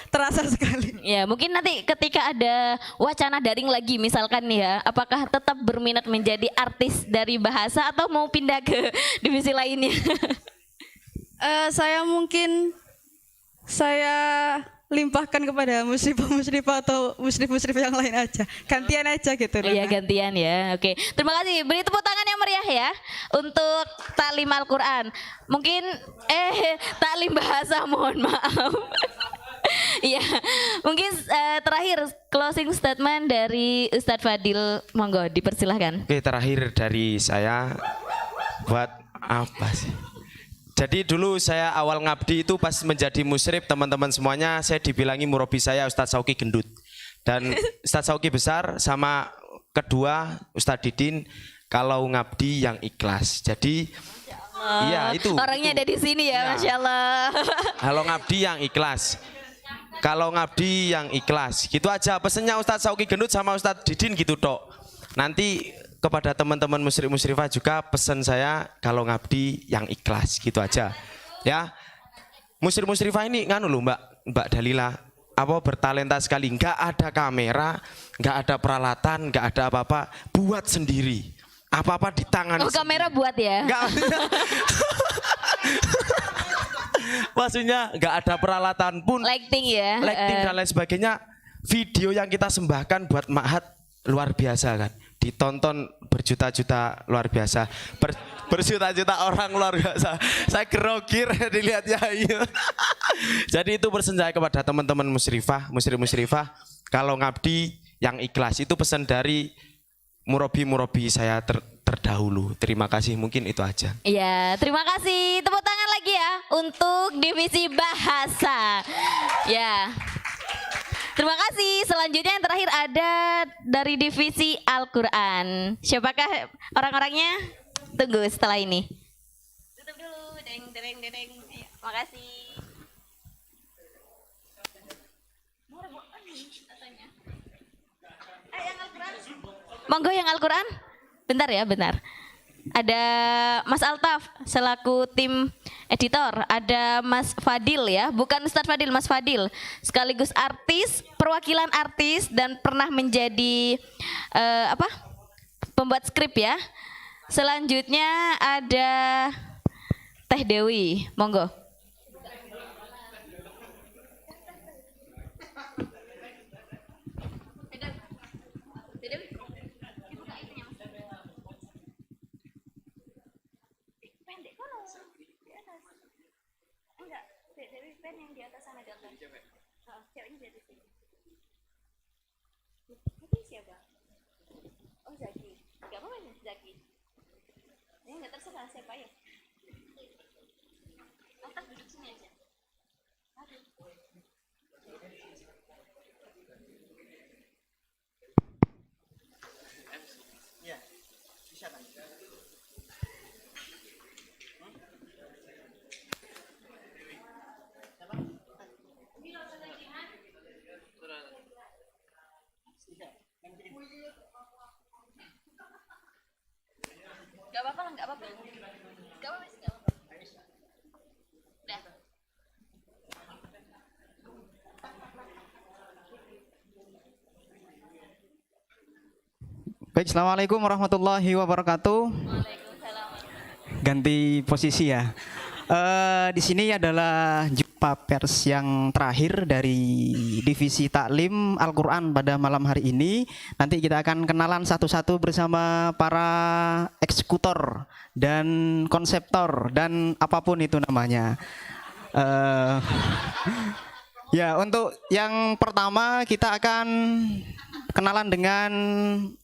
terasa sekali. Ya mungkin nanti ketika ada wacana daring lagi misalkan nih ya, apakah tetap berminat menjadi artis dari bahasa atau mau pindah ke divisi lainnya? Saya limpahkan kepada musyrifah atau musyrif yang lain aja. Gantian aja gitu. Iya gantian ya. Oke. Terima kasih. Beri tepuk tangan yang meriah ya untuk taklim Al-Qur'an. Mungkin taklim bahasa, mohon maaf. Iya. Mungkin terakhir closing statement dari Ustadz Fadil, monggo dipersilahkan. Oke, terakhir dari saya buat apa sih? Jadi dulu saya awal ngabdi itu pas menjadi musyrif, teman-teman semuanya saya dibilangi murabi saya Ustadz Sauki gendut. Dan Ustadz Sauki besar sama kedua Ustadz Didin kalau ngabdi yang ikhlas. Jadi iya itu. Orangnya ada di sini ya, Masya Allah. Kalau ngabdi yang ikhlas. Kalau ngabdi yang ikhlas. Gitu aja pesennya Ustadz Sauki gendut sama Ustadz Didin gitu tok. Nanti kepada teman-teman musyrif-musyrifah juga pesan saya kalau ngabdi yang ikhlas gitu aja ya. Musyrif-musyrifah ini nganu loh Mbak Dalila, apa bertalenta sekali, nggak ada kamera, nggak ada peralatan, nggak ada apa-apa, buat sendiri apa-apa di tangan. Oh kamera buat ya? Nggak. Maksudnya nggak ada peralatan pun, lighting ya, lighting dan lain sebagainya. Video yang kita sembahkan buat Ma'had luar biasa kan, ditonton berjuta-juta luar biasa, berjuta-juta orang luar biasa. Saya gerogir dilihatnya. Jadi itu pesan saya kepada teman-teman musyrifah, musyrif-musyrifah, kalau ngabdi yang ikhlas. Itu pesan dari murabi-murabi saya terdahulu. Terima kasih, mungkin itu aja. Iya, terima kasih. Tepuk tangan lagi ya untuk divisi bahasa. Ya. Terima kasih. Selanjutnya yang terakhir ada dari divisi Al-Quran. Siapakah orang-orangnya? Tunggu setelah ini. Tutup dulu. Deng. Ayo, makasih. Monggo yang Al-Quran. Bentar ya, bentar. Ada Mas Altaf selaku tim editor, ada Mas Fadil ya, bukan Ustadz Fadil, Mas Fadil sekaligus artis, perwakilan artis dan pernah menjadi pembuat skrip ya. Selanjutnya ada Teh Dewi, monggo. Siapa? Oh Zaki. Gak apa-apa nih Zaki. Ya nggak terserah siapa ya. Atas duduk sini aja. Aduh. Ya, bisa kan? Gak apa-apa lah, gak apa-apa. Gak apa-apa sih, gak apa-apa. Udah. Baik, assalamualaikum warahmatullahi wabarakatuh. Waalaikumsalam. Ganti posisi ya. Di sini adalah jumpa pers yang terakhir dari divisi taklim Al-Quran pada malam hari ini. Nanti kita akan kenalan satu-satu bersama para eksekutor dan konseptor dan apapun itu namanya. Ya, untuk yang pertama kita akan kenalan dengan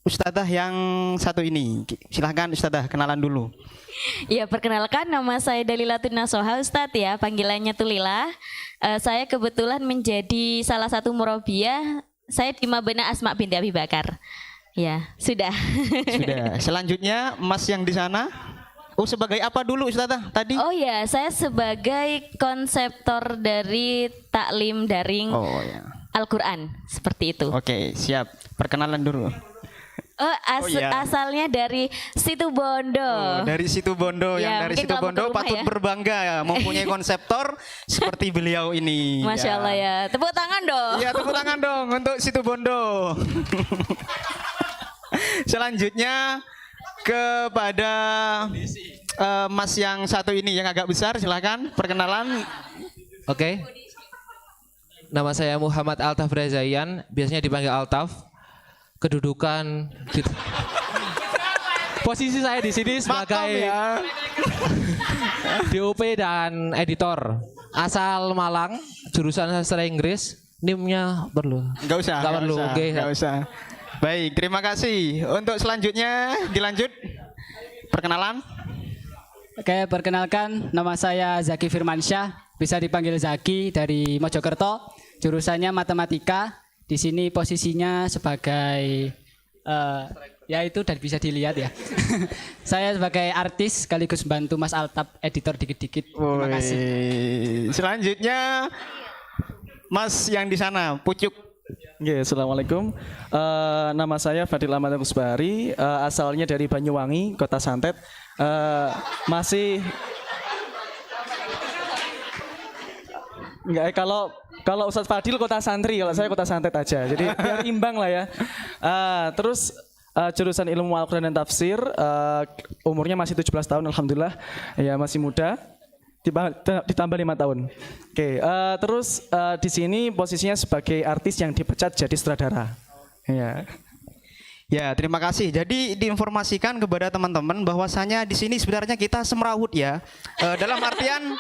Ustadzah yang satu ini. Silahkan Ustadzah kenalan dulu. Ya, perkenalkan nama saya Dalilatun Nasoha Ustadz ya, panggilannya tuh Lila. Saya kebetulan menjadi salah satu murabiyah. Saya di Mabena Asma binti Abi Bakar. Ya, sudah. Sudah. Selanjutnya Mas yang di sana. Oh, sebagai apa dulu Ustazah tadi? Oh ya, saya sebagai konseptor dari taklim daring Oh ya. Al-Quran, seperti itu. Oke, siap. Perkenalan dulu. Iya. Asalnya dari Situbondo. Oh, dari Situbondo, Ya, yang dari mungkin kalau Situbondo ke rumah patut ya. berbangga ya, mempunyai konseptor seperti beliau ini. Masya Allah ya, tepuk tangan dong. Iya, tepuk tangan dong untuk Situbondo. Selanjutnya kepada Mas yang satu ini yang agak besar, silakan perkenalan. Oke. Nama saya Muhammad Altaf Rezaian, biasanya dipanggil Altaf. Kedudukan posisi saya di sini sebagai ya. DOP dan editor. Asal Malang, jurusan sastra Inggris. NIM-nya perlu. Enggak usah. Enggak perlu. Oke. Enggak usah. Baik, terima kasih. Untuk selanjutnya dilanjut perkenalan. Oke, perkenalkan nama saya Zaki Firmansyah, bisa dipanggil Zaki dari Mojokerto, jurusannya matematika. Di sini posisinya sebagai ya itu dan bisa dilihat ya. Saya sebagai artis sekaligus bantu Mas Altaf editor dikit-dikit. Terima kasih. Selanjutnya Mas yang di sana, pucuk. Oke, assalamualaikum. Nama saya Fadil Ahmad Kusbari, asalnya dari Banyuwangi, Kota Santet. Masih enggak, kalau Ustadz Fadil Kota Santri, kalau saya Kota Santet aja. Jadi biar imbang lah ya. Terus jurusan ilmu Al-Quran dan tafsir, umurnya masih 17 tahun, alhamdulillah. Ya masih muda. Ditambah 5 tahun. Oke, terus di sini posisinya sebagai artis yang dipecat jadi sutradara. Ya. Ya, terima kasih. Jadi diinformasikan kepada teman-teman bahwasanya di sini sebenarnya kita semrawut ya. Dalam artian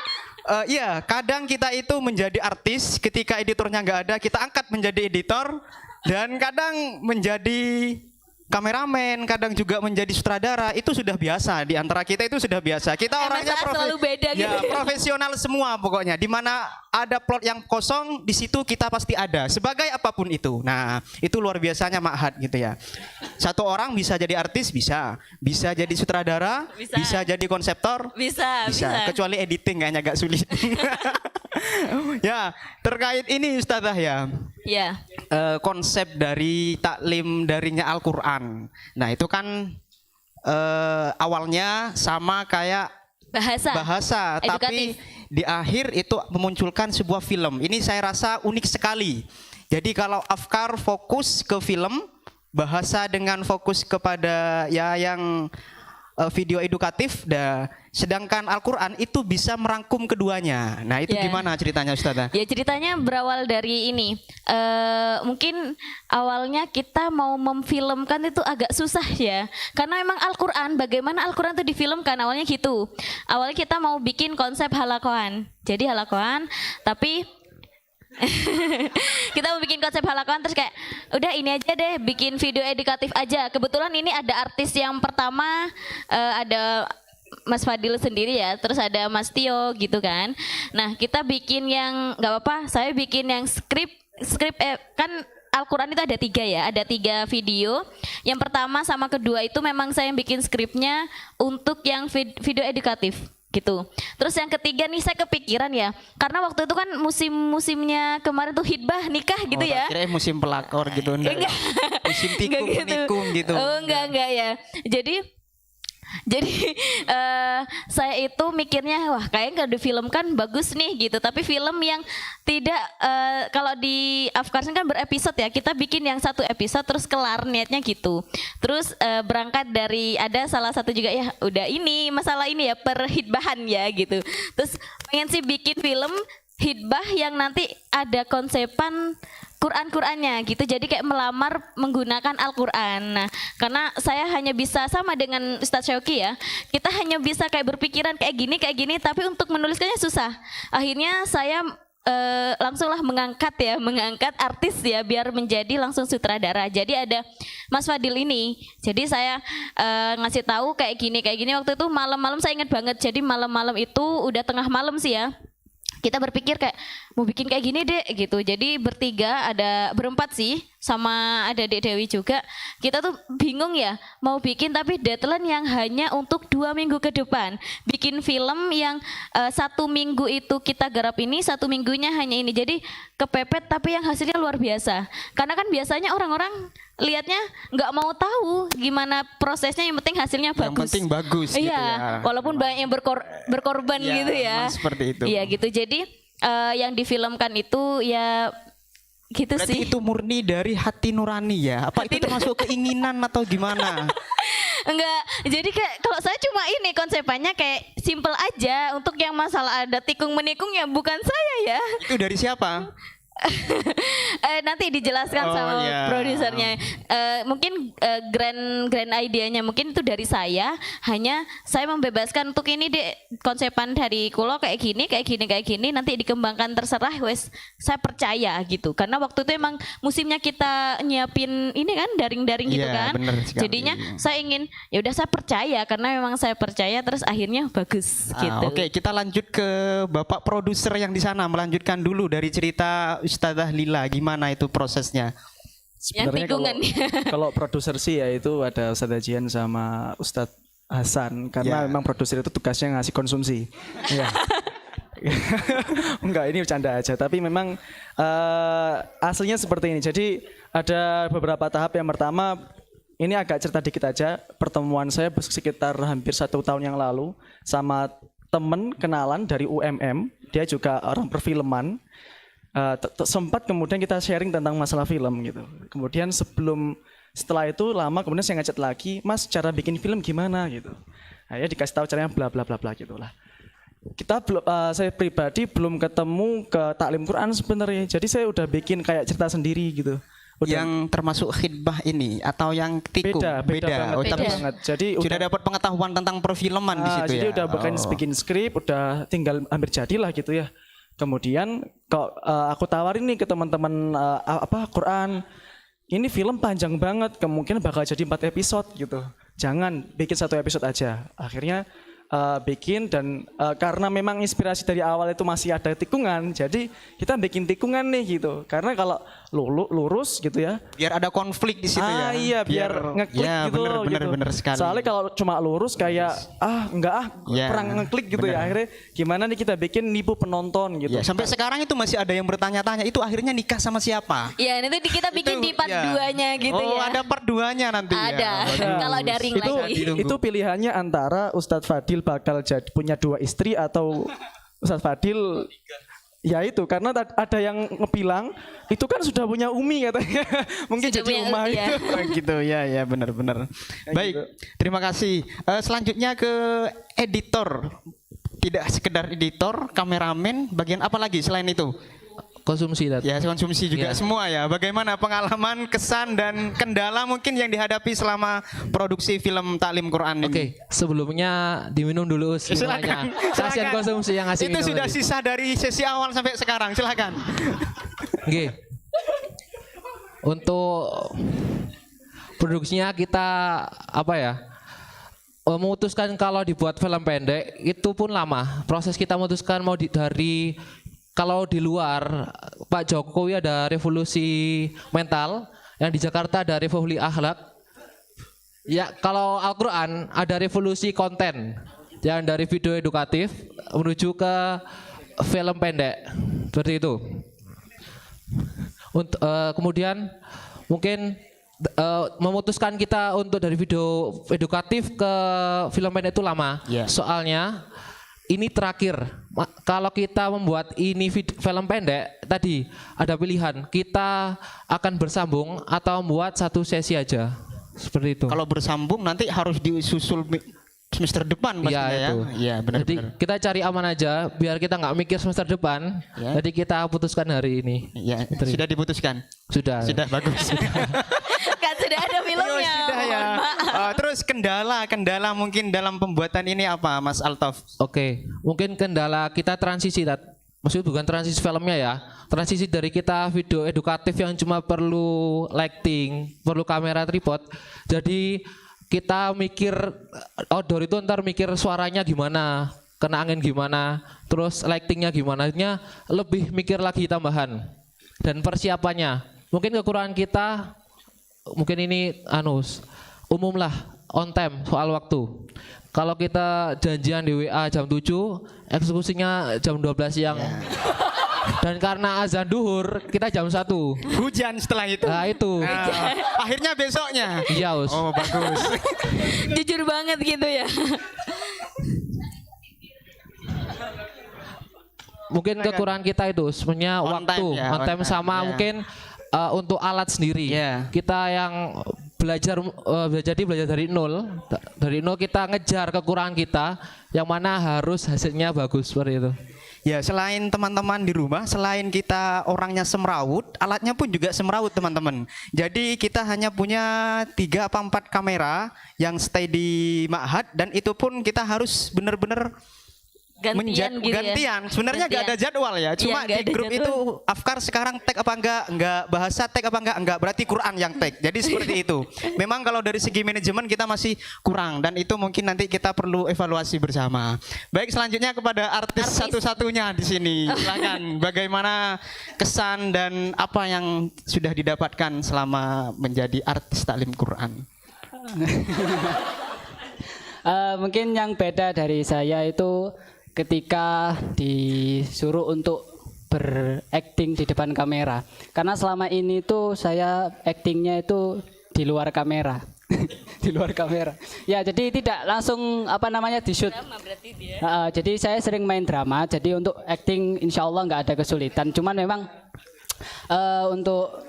iya, kadang kita itu menjadi artis ketika editornya nggak ada, kita angkat menjadi editor, dan kadang menjadi kameramen, kadang juga menjadi sutradara. Itu sudah biasa, di antara kita itu sudah biasa. Kita orangnya selalu beda gitu. ya, profesional semua pokoknya. Di mana ada plot yang kosong, di situ kita pasti ada. Sebagai apapun itu. Nah, itu luar biasanya Ma'had gitu ya. Satu orang bisa jadi artis, bisa jadi sutradara, bisa jadi konseptor, Bisa. Kecuali editing kayaknya agak sulit. Ya, terkait ini Ustazah ya. Ya. Konsep dari taklim darinya Al-Quran. Nah, itu kan awalnya sama kayak bahasa, tapi di akhir itu memunculkan sebuah film. Ini saya rasa unik sekali. Jadi kalau Afkar fokus ke film, bahasa dengan fokus kepada ya yang video edukatif, sedangkan Al-Quran itu bisa merangkum keduanya. Nah, itu gimana ceritanya Ustazah? Ya, ceritanya berawal dari ini. Mungkin awalnya kita mau memfilmkan itu agak susah ya. Karena memang Al-Quran, bagaimana Al-Quran itu difilmkan, awalnya gitu. Awalnya kita mau bikin konsep halakoan. Jadi halakoan, tapi Kita mau bikin konsep halakoan terus kayak udah ini aja deh, bikin video edukatif aja. Kebetulan ini ada artis yang pertama, ada Mas Fadil sendiri ya, terus ada Mas Tio gitu kan. Nah kita bikin yang nggak apa-apa, saya bikin yang skrip kan Al-Quran itu ada 3 ya, ada 3 video. Yang pertama sama kedua itu memang saya yang bikin skripnya untuk yang video edukatif gitu. Terus yang ketiga nih saya kepikiran ya, karena waktu itu kan musimnya kemarin tuh hitbah nikah gitu ya. Kira musim pelakor gitu. Enggak. Musim tikung gitu. Oh enggak ya. Jadi saya itu mikirnya wah kayaknya kalau difilmkan bagus nih gitu, tapi film yang tidak kalau di Afkarsen kan berepisode ya, kita bikin yang 1 episode terus kelar niatnya gitu. Terus berangkat dari ada salah satu juga ya udah ini masalah ini ya perhitbahan ya gitu. Terus pengen sih bikin film hitbah yang nanti ada konsepan Quran-Qurannya gitu, jadi kayak melamar menggunakan Al-Quran. Nah, karena saya hanya bisa sama dengan Ustadz Syauki ya, kita hanya bisa kayak berpikiran kayak gini, tapi untuk menuliskannya susah. Akhirnya saya langsunglah mengangkat artis ya, biar menjadi langsung sutradara. Jadi ada Mas Fadil ini, jadi saya ngasih tahu kayak gini waktu itu malam-malam saya ingat banget. Jadi malam-malam itu udah tengah malam sih ya. Kita berpikir kayak mau bikin kayak gini deh gitu. Jadi berempat sih, sama ada Dek Dewi juga. Kita tuh bingung ya mau bikin tapi deadline yang hanya untuk 2 minggu ke depan. Bikin film yang 1 minggu itu kita garap ini, 1 minggunya hanya ini. Jadi kepepet tapi yang hasilnya luar biasa. Karena kan biasanya orang-orang lihatnya nggak mau tahu gimana prosesnya, yang penting hasilnya bagus. Yang penting bagus gitu ya. Walaupun banyak yang berkorban Ya, gitu ya. seperti itu. Iya gitu. Jadi yang difilmkan itu ya gitu. Berarti sih. itu murni dari hati nurani ya? Apa itu termasuk keinginan atau gimana? Enggak, jadi kayak kalau saya cuma ini konsepannya kayak simple aja. Untuk yang masalah ada tikung menikung ya bukan saya ya. Itu dari siapa? Nanti dijelaskan sama produsernya. Mungkin grand idenya mungkin itu dari saya. Hanya saya membebaskan untuk ini konsepan dari Kulo kayak gini. Nanti dikembangkan terserah wes. Saya percaya gitu. Karena waktu itu emang musimnya kita nyiapin ini kan daring-daring gitu kan. Jadinya saya ingin ya udah saya percaya karena memang saya percaya terus akhirnya bagus gitu. Oke, kita lanjut ke Bapak produser yang di sana, melanjutkan dulu dari cerita Ustadzah Lila, gimana itu prosesnya? Sebenarnya kalau produser sih ya itu ada Ustadz Ajian sama Ustadz Hasan, karena memang produser itu tugasnya ngasih konsumsi. Ya. Enggak, ini bercanda aja, tapi memang aslinya seperti ini. Jadi ada beberapa tahap. Yang pertama, ini agak cerita dikit aja. Pertemuan saya sekitar hampir 1 tahun yang lalu sama temen kenalan dari UMM, dia juga orang perfilman. Sempat kemudian kita sharing tentang masalah film gitu. Kemudian setelah itu lama kemudian saya ngechat lagi, Mas cara bikin film gimana gitu. Nah, ya dikasih tahu caranya bla bla bla bla gitulah. Kita saya pribadi belum ketemu ke taklim Quran sebenarnya. Jadi saya udah bikin kayak cerita sendiri gitu. Yang termasuk khidbah ini atau yang tikung? Beda banget. Jadi sudah dapat pengetahuan tentang perfilman di situ jadi ya. udah bikin skrip, udah tinggal hampir jadilah gitu ya. Kemudian aku tawarin nih ke teman-teman Quran, ini film panjang banget, kemungkinan bakal jadi 4 episode gitu. Jangan bikin 1 episode aja. Akhirnya bikin dan karena memang inspirasi dari awal itu masih ada tikungan, jadi kita bikin tikungan nih gitu. Karena kalau lurus gitu ya, biar ada konflik di situ ya. Iya, biar ngeklik gitu. Bener sekali. Soalnya kalau cuma lurus kayak perang ngeklik gitu ya. Akhirnya gimana nih kita bikin nipu penonton gitu. Ya, sampai sekarang itu masih ada yang bertanya-tanya, itu akhirnya nikah sama siapa? Iya, nanti kita bikin di part 2-nya gitu ya. Oh, ada part 2-nya nanti ada. ya. Kalau daring lagi. Itu pilihannya antara Ustadz Fadil bakal punya 2 istri atau Ustadz Fadil ya itu, karena ada yang ngebilang itu kan sudah punya Umi katanya. Mungkin sudah jadi rumah ya. Gitu ya benar. Baik, gitu. Terima kasih. Selanjutnya ke editor. Tidak sekedar editor, kameramen, bagian apa lagi selain itu? konsumsi. Ya, konsumsi juga Ya. semua ya. Bagaimana pengalaman, kesan dan kendala mungkin yang dihadapi selama produksi film Taklim Quran ini? Oke, sebelumnya diminum dulu Silakan. semuanya. Kasihan konsumsi yang ngasih Itu minum sudah tadi. sisa dari sesi awal sampai sekarang. Silakan. Oke. Untuk produksinya kita apa ya? Memutuskan kalau dibuat film pendek itu pun lama. Proses kita memutuskan mau dari kalau di luar Pak Jokowi ada revolusi mental, yang di Jakarta ada revolusi akhlak. Ya, kalau Al-Qur'an ada revolusi konten. Yang dari video edukatif menuju ke film pendek. Seperti itu. Untuk kemudian mungkin memutuskan kita untuk dari video edukatif ke film pendek itu lama. Soalnya ini terakhir. Kalau kita membuat ini film pendek tadi ada pilihan, kita akan bersambung atau membuat satu sesi aja. Seperti itu. Kalau bersambung nanti harus disusul semester depan pastinya ya. Iya, benar. Jadi kita cari aman aja biar kita nggak mikir semester depan. Ya. Jadi kita putuskan hari ini. Ya, sudah diputuskan. Sudah. Sudah bagus. Kan sudah ada filmnya. Sudah ya. Terus kendala mungkin dalam pembuatan ini apa, Mas Altaf? Oke, mungkin kendala kita transisi, maksudnya bukan transisi filmnya ya, transisi dari kita video edukatif yang cuma perlu lighting, perlu kamera tripod. Jadi kita mikir outdoor itu ntar mikir suaranya gimana, kena angin gimana, terus lightingnya gimana, lebih mikir lagi tambahan dan persiapannya. Mungkin kekurangan kita, mungkin ini umum lah, on time soal waktu. Kalau kita janjian di WA jam 7, eksekusinya jam 12 siang. Dan karena azan duhur, kita jam 1. Hujan setelah itu. Nah itu. Akhirnya besoknya. Iya, Us. Oh, bagus. Jujur banget gitu ya. Mungkin kekurangan kita itu sebenarnya waktu, on time sama mungkin untuk alat sendiri. Kita yang belajar dari nol. Dari nol kita ngejar kekurangan kita yang mana harus hasilnya bagus seperti itu. Ya, selain teman-teman di rumah, selain kita orangnya semrawut, alatnya pun juga semrawut teman-teman. Jadi kita hanya punya 3 atau 4 kamera yang stay di Ma'had, dan itu pun kita harus benar-benar Gantian gitu ya. gantian. Sebenarnya nggak ada jadwal ya. Cuma Iya, nggak di ada grup jadwal. itu Afkar sekarang tag apa enggak bahasa tag apa enggak, berarti Quran yang tag. Jadi seperti itu. Memang kalau dari segi manajemen kita masih kurang, dan itu mungkin nanti kita perlu evaluasi bersama. Baik, selanjutnya kepada artis satu-satunya di sini. Silakan, bagaimana kesan dan apa yang sudah didapatkan selama menjadi artis taklim Quran? Mungkin yang beda dari saya itu ketika disuruh untuk berakting di depan kamera. Karena selama ini tuh saya aktingnya itu di luar kamera. Di luar kamera. Ya, jadi tidak langsung di shoot. Jadi saya sering main drama. Jadi untuk akting insya Allah nggak ada kesulitan. Cuman memang untuk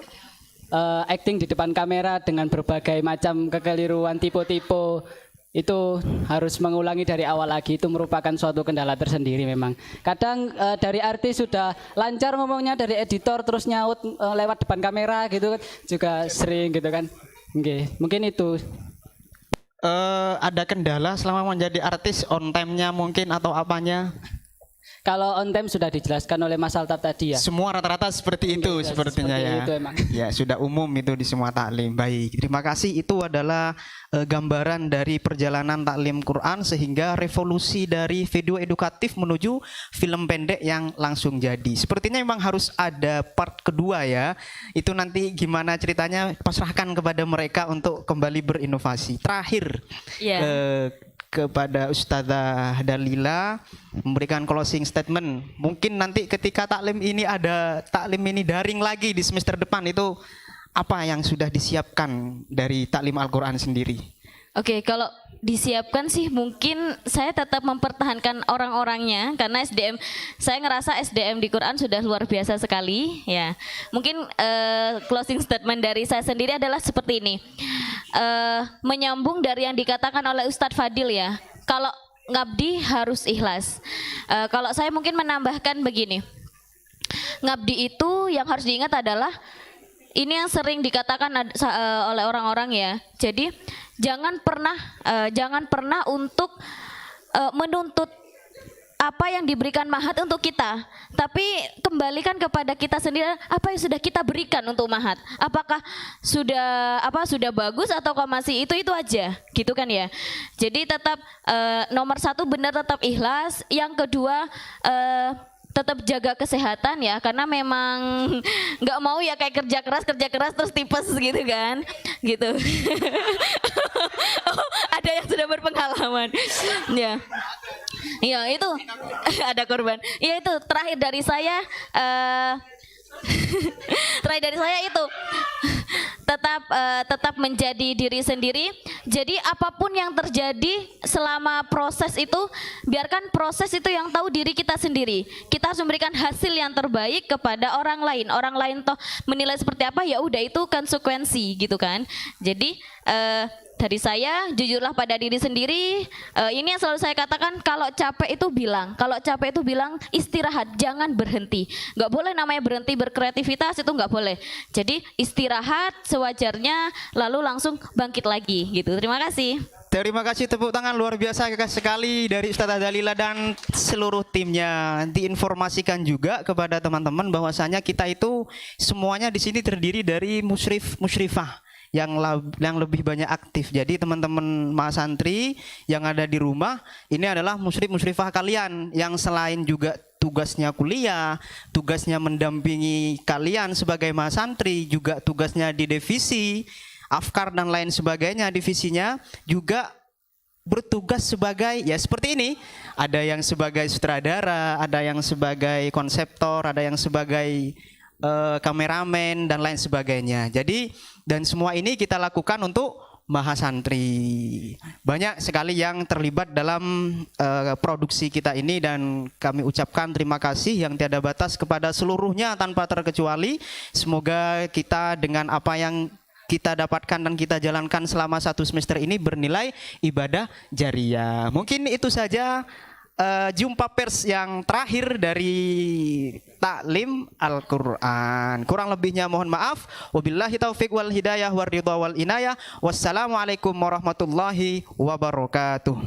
akting di depan kamera dengan berbagai macam kekeliruan, tipe-tipe itu harus mengulangi dari awal lagi. Itu merupakan suatu kendala tersendiri memang. Kadang dari artis sudah lancar ngomongnya, dari editor terus nyaut lewat depan kamera gitu kan, juga sering gitu kan. Oke, mungkin itu. Ada kendala selama menjadi artis, on time-nya mungkin atau apanya? Kalau on time sudah dijelaskan oleh Mas Altaf tadi ya. Semua rata-rata seperti itu sepertinya seperti ya. itu emang. Ya, sudah umum itu di semua taklim. Baik, terima kasih. Itu adalah gambaran dari perjalanan taklim Quran sehingga revolusi dari video edukatif menuju film pendek yang langsung jadi. Sepertinya memang harus ada part kedua ya. Itu nanti gimana ceritanya pasrahkan kepada mereka untuk kembali berinovasi. Terakhir, kepada Ustazah Dalila memberikan closing statement. Mungkin nanti ketika taklim ini ada taklim ini daring lagi di semester depan, itu apa yang sudah disiapkan dari taklim Al-Quran sendiri? Oke, kalau disiapkan sih mungkin saya tetap mempertahankan orang-orangnya, karena saya ngerasa SDM di Quran sudah luar biasa sekali ya. Mungkin closing statement dari saya sendiri adalah seperti ini. Menyambung dari yang dikatakan oleh Ustadz Fadil ya, kalau ngabdi harus ikhlas. Kalau saya mungkin menambahkan begini, ngabdi itu yang harus diingat adalah ini yang sering dikatakan oleh orang-orang ya. Jadi jangan pernah untuk menuntut apa yang diberikan Mahat untuk kita, tapi kembalikan kepada kita sendiri apa yang sudah kita berikan untuk Mahat. Apakah sudah bagus ataukah masih itu aja, gitu kan ya. Jadi tetap nomor satu benar tetap ikhlas. Yang kedua tetap jaga kesehatan ya, karena memang nggak mau ya kayak kerja keras terus tipes gitu kan, gitu. Oh, ada yang sudah berpengalaman, ya. Ya itu ada korban. Ya itu terakhir dari saya. Terakhir dari saya itu tetap menjadi diri sendiri. Jadi apapun yang terjadi selama proses itu, biarkan proses itu yang tahu diri kita sendiri. Kita harus memberikan hasil yang terbaik kepada orang lain. Orang lain toh menilai seperti apa, ya udah itu konsekuensi gitu kan. Jadi dari saya, jujurlah pada diri sendiri. Ini yang selalu saya katakan, kalau capek itu bilang istirahat, jangan berhenti. Nggak boleh namanya berhenti berkreativitas, itu nggak boleh. Jadi istirahat sewajarnya, lalu langsung bangkit lagi gitu. Terima kasih. Terima kasih, tepuk tangan luar biasa sekali dari Ustazah Dalila dan seluruh timnya. Diinformasikan juga kepada teman-teman bahwasanya kita itu semuanya di sini terdiri dari musyrifah yang lebih banyak aktif. Jadi teman-teman mahasantri yang ada di rumah ini adalah musyrifah kalian yang selain juga tugasnya kuliah, tugasnya mendampingi kalian sebagai mahasantri, juga tugasnya di divisi Afkar dan lain sebagainya, divisinya juga bertugas sebagai ya seperti ini. Ada yang sebagai sutradara, ada yang sebagai konseptor, ada yang sebagai kameramen dan lain sebagainya. Jadi dan semua ini kita lakukan untuk mahasantri. Banyak sekali yang terlibat dalam produksi kita ini dan kami ucapkan terima kasih yang tiada batas kepada seluruhnya tanpa terkecuali. Semoga kita dengan apa yang kita dapatkan dan kita jalankan selama 1 semester ini bernilai ibadah jariah. Mungkin itu saja jumpa pers yang terakhir dari Taklim Al-Quran. Kurang lebihnya mohon maaf. Wabillahi taufiq wal hidayah war ridha wal inayah. Wassalamualaikum warahmatullahi wabarakatuh.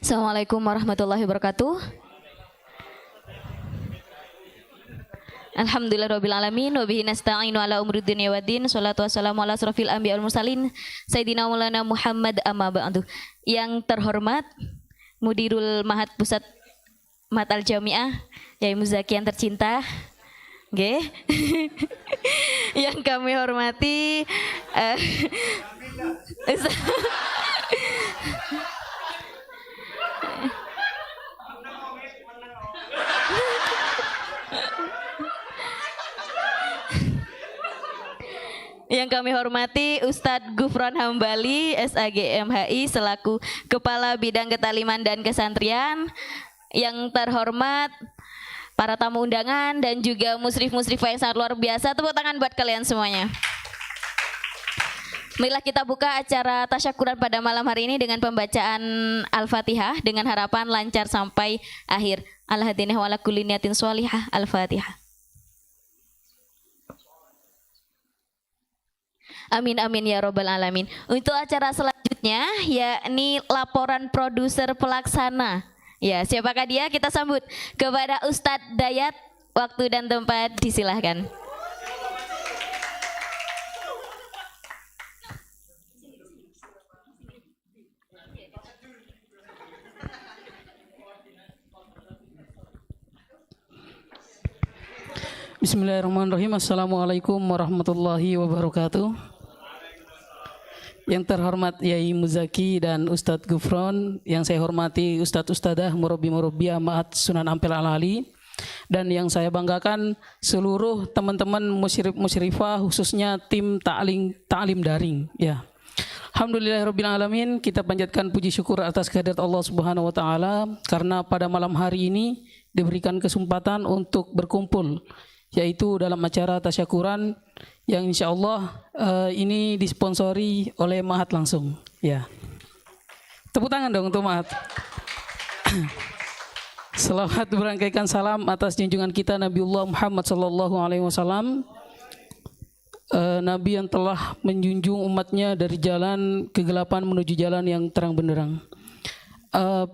Assalamualaikum warahmatullahi wabarakatuh. Alhamdulillahirabbil alamin wa bihi nasta'inu ala umuri dunya waddin. Shalatu wassalamu ala asrofil anbiya wal mursalin Sayyidina Maulana Muhammad amma ba'du. Yang terhormat Mudirul Mahat Pusat Matal Jamiah Yai Muzaki yang tercinta. Nggih. Yang kami hormati Yang kami hormati Ustadz Gufron Hambali SAGMHI selaku Kepala Bidang Ketaliman dan Kesantrian. Yang terhormat para tamu undangan dan juga musrif-musrifah yang sangat luar biasa. Tepuk tangan buat kalian semuanya. Marilah kita buka acara tasyakuran pada malam hari ini dengan pembacaan Al-Fatihah dengan harapan lancar sampai akhir. Al-Hadinah wa ala kulli niyatin sholihah. Al-Fatihah. Amin amin ya robbal alamin. Untuk acara selanjutnya yakni laporan produser pelaksana. Ya, siapakah dia? Kita sambut kepada Ustadz Dayat. Waktu dan tempat disilahkan. Bismillahirrahmanirrahim. Assalamualaikum warahmatullahi wabarakatuh. Yang terhormat Yai Muzaki dan Ustadz Gufron, yang saya hormati Ustadz Ustadah Murabbi-Murabbiah Ma'at Sunan Ampel Al-Ali, dan yang saya banggakan seluruh teman-teman musyrifah khususnya tim taklim daring ya. Alhamdulillahirabbil alamin, kita panjatkan puji syukur atas kehadirat Allah Subhanahu wa taala karena pada malam hari ini diberikan kesempatan untuk berkumpul, yaitu dalam acara tasyakuran yang insyaallah ini disponsori oleh Mahat langsung. Ya. Tepuk tangan dong untuk Mahat. Selamat berangkaikan salam atas junjungan kita Nabiullah Muhammad sallallahu alaihi wasallam. Nabi yang telah menjunjung umatnya dari jalan kegelapan menuju jalan yang terang benderang.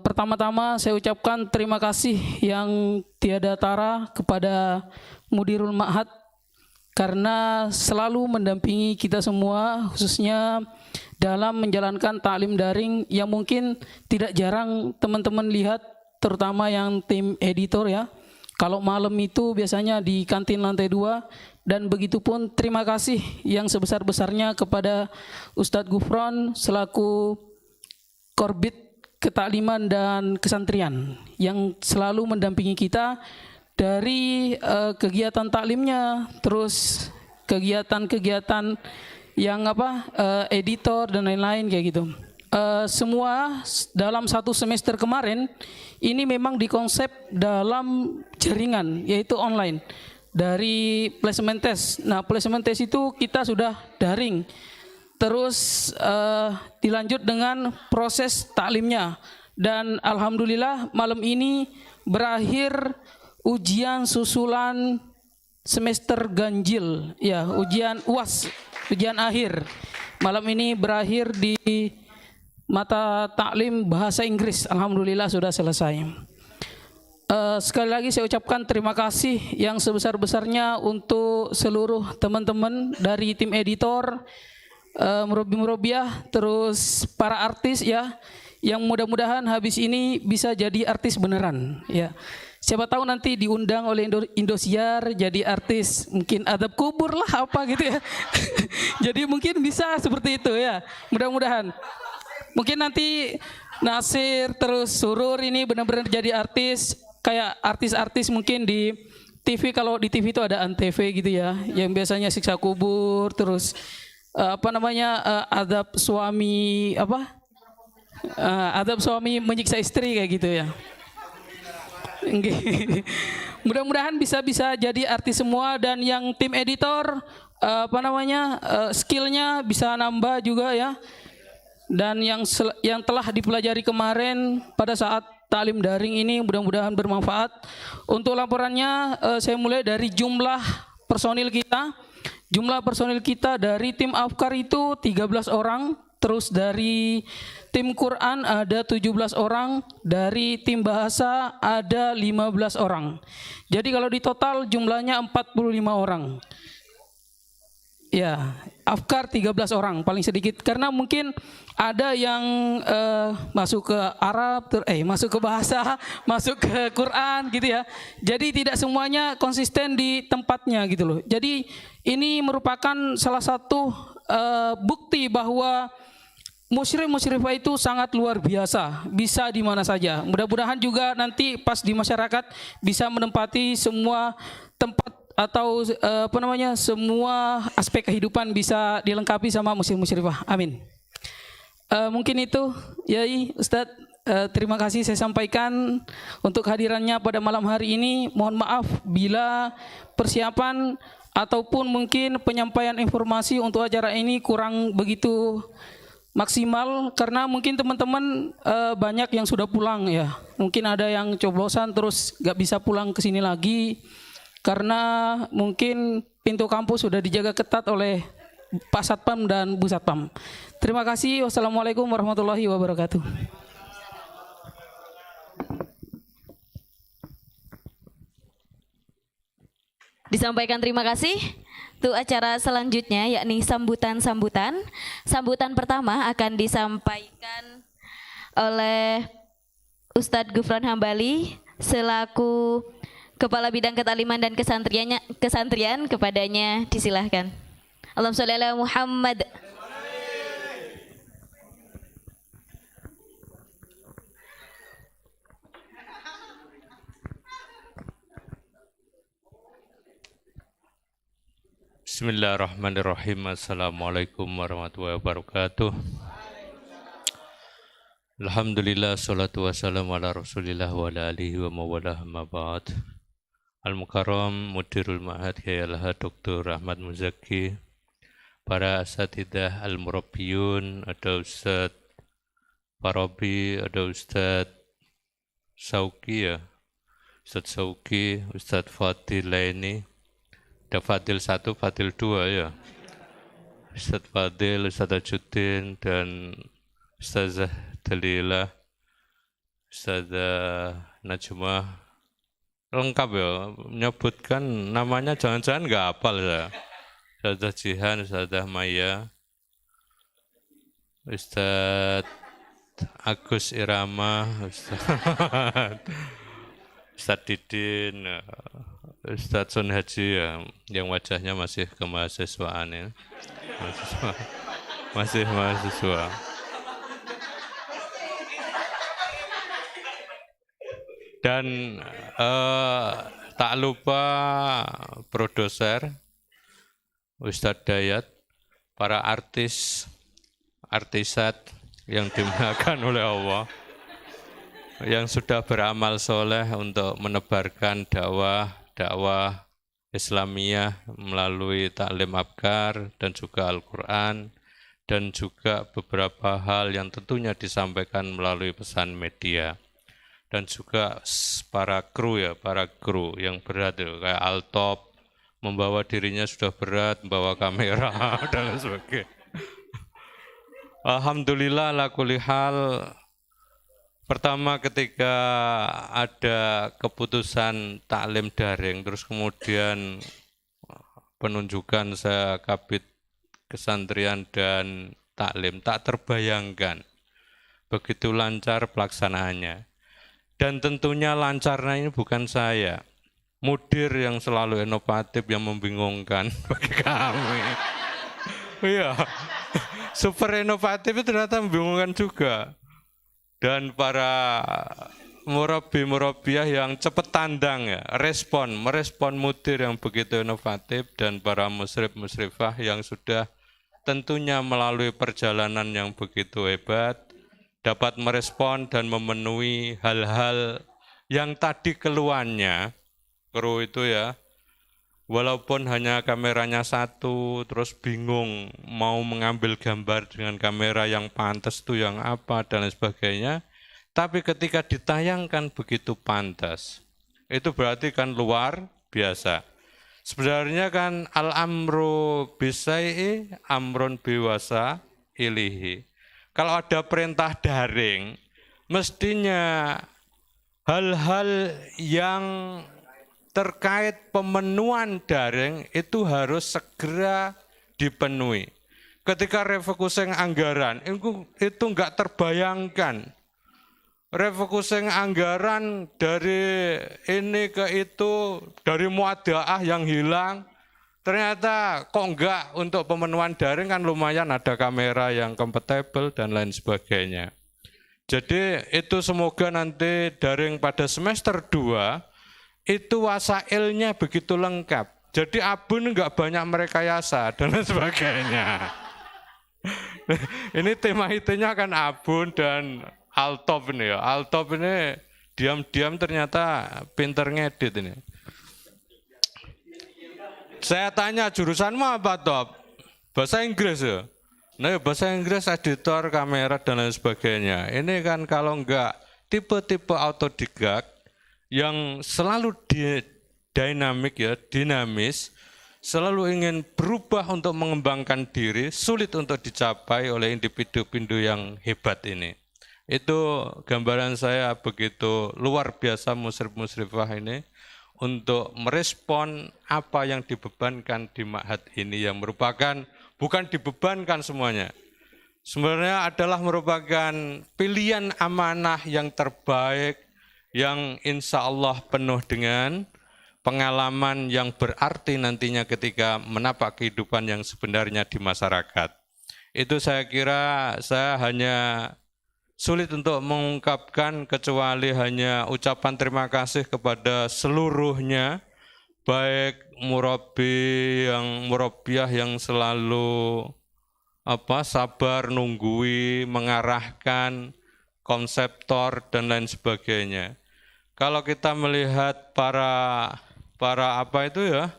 Pertama-tama saya ucapkan terima kasih yang tiada tara kepada Mudirul Ma'had karena selalu mendampingi kita semua, khususnya dalam menjalankan taklim daring yang mungkin tidak jarang teman-teman lihat, terutama yang tim editor ya. Kalau malam itu biasanya di kantin lantai 2, dan begitupun terima kasih yang sebesar-besarnya kepada Ustadz Gufron selaku Korbit Ketakliman dan Kesantrian yang selalu mendampingi kita dari kegiatan taklimnya, terus kegiatan-kegiatan yang editor dan lain-lain kayak gitu. Semua dalam satu semester kemarin ini memang dikonsep dalam jaringan, yaitu online dari placement test. Nah, placement test itu kita sudah daring, terus dilanjut dengan proses taklimnya, dan alhamdulillah malam ini berakhir ujian susulan semester ganjil, ya, ujian UAS, ujian akhir. Malam ini berakhir di mata taklim bahasa Inggris, alhamdulillah sudah selesai. Sekali lagi saya ucapkan terima kasih yang sebesar-besarnya untuk seluruh teman-teman dari tim editor, murabi-murabiah, terus para artis ya, yang mudah-mudahan habis ini bisa jadi artis beneran ya. Siapa tahu nanti diundang oleh Indosiar jadi artis, mungkin adab kubur lah apa gitu ya. Jadi mungkin bisa seperti itu ya, mudah-mudahan. Mungkin nanti Nasir terus Surur ini benar-benar jadi artis, kayak artis-artis mungkin di TV. Kalau di TV itu ada Antv gitu ya, yang biasanya siksa kubur, terus adab suami adab suami menyiksa istri kayak gitu ya. Mudah-mudahan bisa jadi artis semua, dan yang tim editor skillnya bisa nambah juga ya. Dan yang telah dipelajari kemarin pada saat taklim daring ini mudah-mudahan bermanfaat. Untuk laporannya saya mulai dari jumlah personil kita. Jumlah personil kita dari tim Afkar itu 13 orang, terus dari tim Quran ada 17 orang, dari tim bahasa ada 15 orang. Jadi kalau di total jumlahnya 45 orang. Ya, Afkar 13 orang paling sedikit, karena mungkin ada yang masuk ke Arab, masuk ke bahasa, masuk ke Quran gitu ya. Jadi tidak semuanya konsisten di tempatnya gitu loh. Jadi ini merupakan salah satu bukti bahwa musyrif-musyrifah itu sangat luar biasa, bisa di mana saja. Mudah-mudahan juga nanti pas di masyarakat bisa menempati semua tempat atau semua aspek kehidupan bisa dilengkapi sama musyrif-musyrifah. Amin. Mungkin itu Yai Ustadz, terima kasih saya sampaikan untuk kehadirannya pada malam hari ini. Mohon maaf bila persiapan ataupun mungkin penyampaian informasi untuk acara ini kurang begitu maksimal, karena mungkin teman-teman banyak yang sudah pulang ya. Mungkin ada yang coblosan terus gak bisa pulang ke sini lagi karena mungkin pintu kampus sudah dijaga ketat oleh Pak Satpam dan Bu Satpam. Terima kasih. Wassalamualaikum warahmatullahi wabarakatuh. Disampaikan terima kasih. Untuk acara selanjutnya yakni sambutan-sambutan. Sambutan pertama akan disampaikan oleh Ustadz Gufron Hambali selaku Kepala Bidang Ketakliman dan Kesantrian, kepadanya disilahkan. Allahumma sholli ala Muhammad. Bismillahirrahmanirrahim. Assalamualaikum warahmatullahi wabarakatuh. Alhamdulillah, salatu wassalamu ala rasulillah wa ala alihi wa mawalah ma ba'd. Al-Mukarram Mudirul Ma'had Hayalaha Dr. Ahmad Muzaki, para asatidah al-murabbiyun, ada Ustaz Parabi, ada Ustaz Sauki ya, Ustaz Sauki, Ustaz Fadil Laini, ada Fadil 1, Fadil 2 ya, Ustaz Fadil, Ustaz Ajuddin, dan Ustazah Dalila, Ustazah Najmah, lengkap ya, menyebutkan namanya jangan-jangan nggak hafal ya. Ustazah Jihan, Ustazah Maya, Ustaz Agus Irama, Ustaz Didin, Ustaz Sun Haji ya, yang wajahnya masih kemahasiswaan ya. Masih mahasiswa. Dan tak lupa produser Ustadz Dayat, para artis, artisat yang dimuliakan oleh Allah, yang sudah beramal soleh untuk menebarkan dakwah Islamiyah melalui taklim Abkar dan juga Al-Quran, dan juga beberapa hal yang tentunya disampaikan melalui pesan media. Dan juga para kru yang berat ya, kayak Altop, membawa dirinya sudah berat, membawa kamera dan lain sebagainya. Alhamdulillah ala kulli hal, pertama ketika ada keputusan taklim daring, terus kemudian penunjukan saya Kabid Kesantrian dan Taklim, tak terbayangkan begitu lancar pelaksanaannya. Dan tentunya lancarnya ini bukan saya, mudir yang selalu inovatif, yang membingungkan bagi kami. Iya, super inovatif itu ternyata membingungkan juga. Dan para murabi-murabiah yang cepat tandang ya, merespon mudir yang begitu inovatif, dan para musyrif-musyrifah yang sudah tentunya melalui perjalanan yang begitu hebat, dapat merespon dan memenuhi hal-hal yang tadi keluhannya, kru itu ya, walaupun hanya kameranya satu, terus bingung mau mengambil gambar dengan kamera yang pantas itu yang apa dan lain sebagainya, tapi ketika ditayangkan begitu pantas, itu berarti kan luar biasa. Sebenarnya kan al-amru bisai'i amrun biwasa ilihi. Kalau ada perintah daring, mestinya hal-hal yang terkait pemenuhan daring itu harus segera dipenuhi. Ketika refocusing anggaran, itu enggak terbayangkan. Refocusing anggaran dari ini ke itu, dari muadaah yang hilang, ternyata kok enggak untuk pemenuhan daring, kan lumayan ada kamera yang kompatibel dan lain sebagainya. Jadi itu semoga nanti daring pada semester 2 itu wasailnya begitu lengkap. Jadi Abun enggak banyak merekayasa dan lain sebagainya. Ini tema itunya kan Abun dan Altop ini ya. Altop ini diam-diam ternyata pinter ngedit ini. Saya tanya, jurusanmu apa, Top? Bahasa Inggris ya? Nah, bahasa Inggris, editor, kamera, dan lain sebagainya. Ini kan kalau enggak tipe-tipe autodidak yang selalu dinamis, selalu ingin berubah untuk mengembangkan diri, sulit untuk dicapai oleh individu-individu yang hebat ini. Itu gambaran saya begitu luar biasa musyrif-musyrifah ini untuk merespon apa yang dibebankan di ma'had ini, yang merupakan bukan dibebankan semuanya. Sebenarnya adalah merupakan pilihan amanah yang terbaik, yang insya Allah penuh dengan pengalaman yang berarti nantinya ketika menapak kehidupan yang sebenarnya di masyarakat. Itu saya kira saya hanya sulit untuk mengungkapkan kecuali hanya ucapan terima kasih kepada seluruhnya, baik murabiah yang selalu sabar nunggui, mengarahkan, konseptor dan lain sebagainya. Kalau kita melihat para apa itu ya,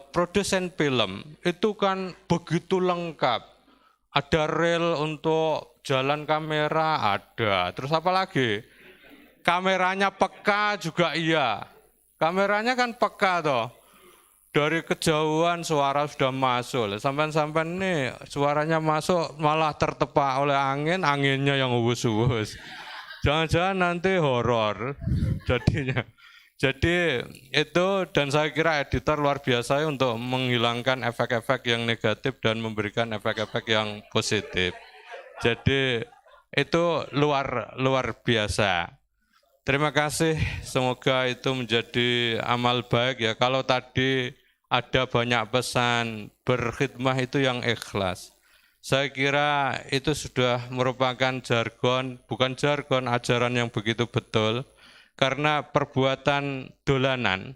produsen film itu kan begitu lengkap. Ada reel untuk jalan kamera ada. Terus apa lagi? Kameranya peka juga iya. Kameranya kan peka toh. Dari kejauhan suara sudah masuk. Sampai-sampai nih suaranya masuk malah tertepak oleh angin, anginnya yang uwus-uwus. Jangan-jangan nanti horor jadinya. Jadi itu, dan saya kira editor luar biasa untuk menghilangkan efek-efek yang negatif dan memberikan efek-efek yang positif. Jadi itu luar biasa. Terima kasih, semoga itu menjadi amal baik ya. Kalau tadi ada banyak pesan, berkhidmah itu yang ikhlas. Saya kira itu sudah merupakan jargon, bukan jargon, ajaran yang begitu betul. Karena perbuatan dolanan,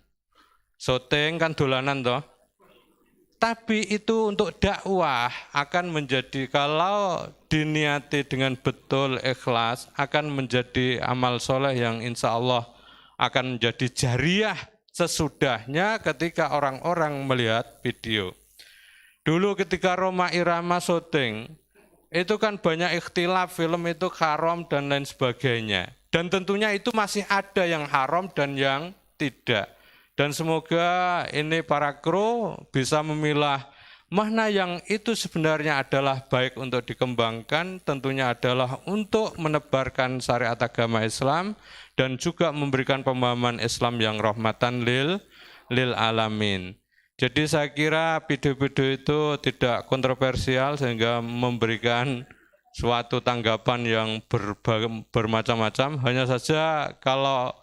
syuting kan dolanan toh. Tapi itu untuk dakwah akan menjadi, kalau diniati dengan betul ikhlas, akan menjadi amal soleh yang insya Allah akan menjadi jariah sesudahnya ketika orang-orang melihat video. Dulu ketika Rhoma Irama syuting, itu kan banyak ikhtilaf, film itu haram dan lain sebagainya. Dan tentunya itu masih ada yang haram dan yang tidak. Dan semoga ini para kru bisa memilah mana yang itu sebenarnya adalah baik untuk dikembangkan, tentunya adalah untuk menebarkan syariat agama Islam dan juga memberikan pemahaman Islam yang rahmatan lil alamin. Jadi saya kira video-video itu tidak kontroversial sehingga memberikan suatu tanggapan yang bermacam-macam. Hanya saja kalau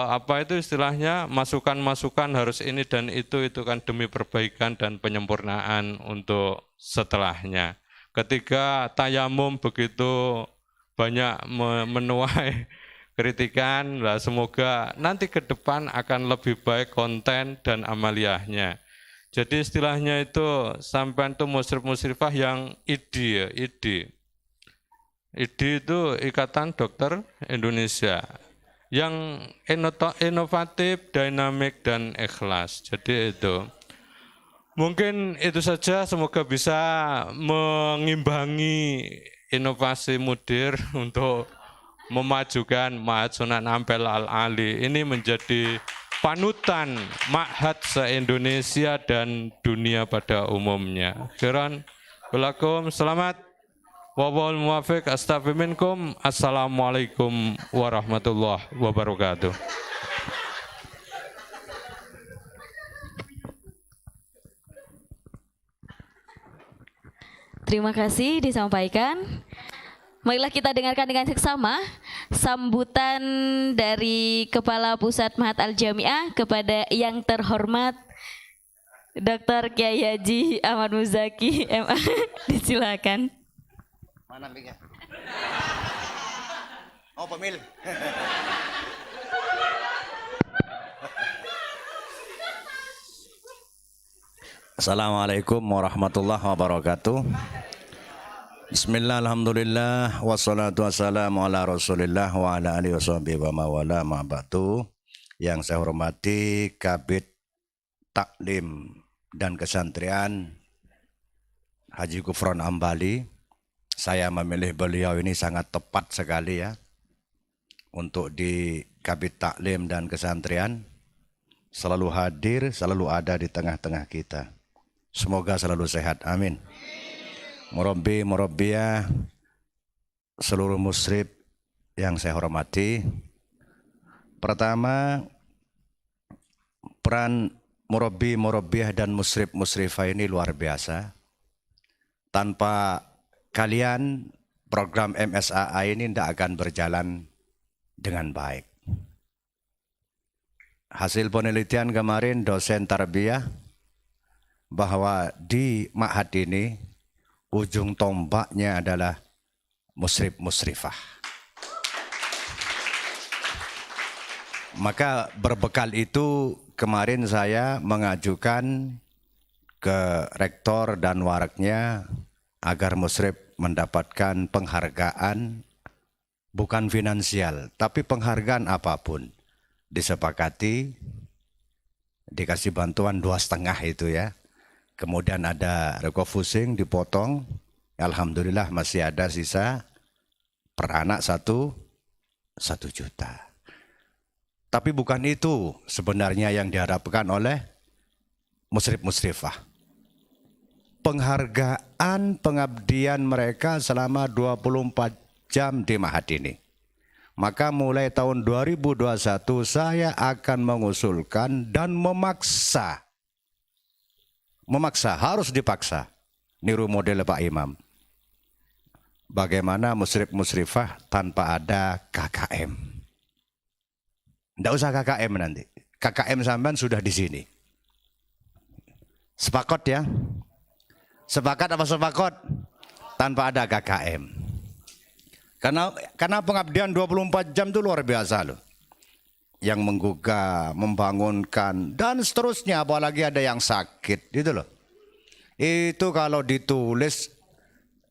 apa itu istilahnya, masukan-masukan harus ini dan itu kan demi perbaikan dan penyempurnaan untuk setelahnya. Ketika tayamum begitu banyak menuai kritikan, lah semoga nanti ke depan akan lebih baik konten dan amaliyahnya. Jadi istilahnya itu sampai itu musyrif-musyrifah yang ID. ID itu Ikatan Dokter Indonesia. Yang inovatif, dinamik, dan ikhlas. Jadi itu. Mungkin itu saja, semoga bisa mengimbangi inovasi mudir untuk memajukan Ma'had Sunan Ampel Al-Ali. Ini menjadi panutan ma'had se-Indonesia dan dunia pada umumnya. Khairan, walakum, selamat. Wawal muwafiq, astaghfirullahaladzim. Assalamualaikum warahmatullahi wabarakatuh. Terima kasih disampaikan. Marilah kita dengarkan dengan seksama sambutan dari Kepala Pusat Ma'had Al-Jami'ah kepada yang terhormat Dr. Kiai Haji Ahmad Muzaki MA. Disilakan. Mana miknya? Oh, pemil. Assalamualaikum warahmatullahi wabarakatuh. Bismillah, alhamdulillah, wassalatu wassalamu ala rasulillah wa ala alihi washabihi wa mawala ma'batu. Yang saya hormati Kabid Taklim dan Kesantrian Haji Gufron Ambali. Saya memilih beliau ini sangat tepat sekali ya untuk di Kabid Taklim dan Kesantrian, selalu hadir, selalu ada di tengah-tengah kita. Semoga selalu sehat, amin. Murabbi, murabbiyah, seluruh musyrif yang saya hormati. Pertama, peran murabbi, murabbiyah dan musyrif, musyrifah ini luar biasa. Tanpa kalian, program MSAA ini tidak akan berjalan dengan baik. Hasil penelitian kemarin dosen tarbiyah bahwa di ma'had ini ujung tombaknya adalah musyrif musyrifah. Maka berbekal itu kemarin saya mengajukan ke rektor dan waraknya agar musyrif mendapatkan penghargaan bukan finansial, tapi penghargaan apapun disepakati, dikasih bantuan 2,5 itu ya. Kemudian ada refocusing dipotong, alhamdulillah masih ada sisa per anak 1 juta. Tapi bukan itu sebenarnya yang diharapkan oleh musyrif-musyrifah. Penghargaan pengabdian mereka selama 24 jam di Ma'had ini. Maka mulai tahun 2021 saya akan mengusulkan dan memaksa, harus dipaksa, niru model Pak Imam. Bagaimana musyrif-musyrifah tanpa ada KKM. Tidak usah KKM nanti. KKM sampean sudah di sini. Sepakat ya? Sepakat apa sepakat? Tanpa ada KKM. Karena pengabdian 24 jam itu luar biasa loh. Yang menggugah, membangunkan, dan seterusnya. Apalagi ada yang sakit, gitu loh. Itu kalau ditulis,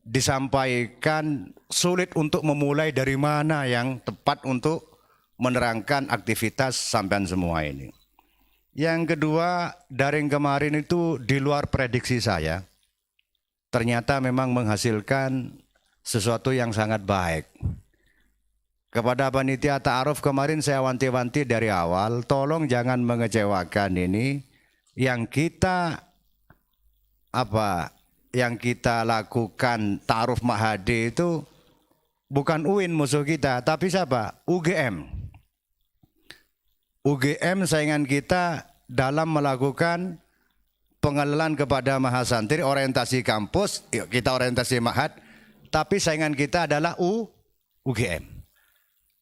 disampaikan, sulit untuk memulai dari mana yang tepat untuk menerangkan aktivitas sampean semua ini. Yang kedua, daring kemarin itu di luar prediksi saya. Ternyata memang menghasilkan sesuatu yang sangat baik. Kepada panitia ta'aruf kemarin saya wanti-wanti dari awal, tolong jangan mengecewakan ini. Yang kita lakukan ta'aruf Ma'hadi itu bukan UIN musuh kita, tapi siapa? UGM. UGM saingan kita dalam melakukan pengenalan kepada mahasantri, orientasi kampus, yuk kita orientasi Ma'had, tapi saingan kita adalah UGM.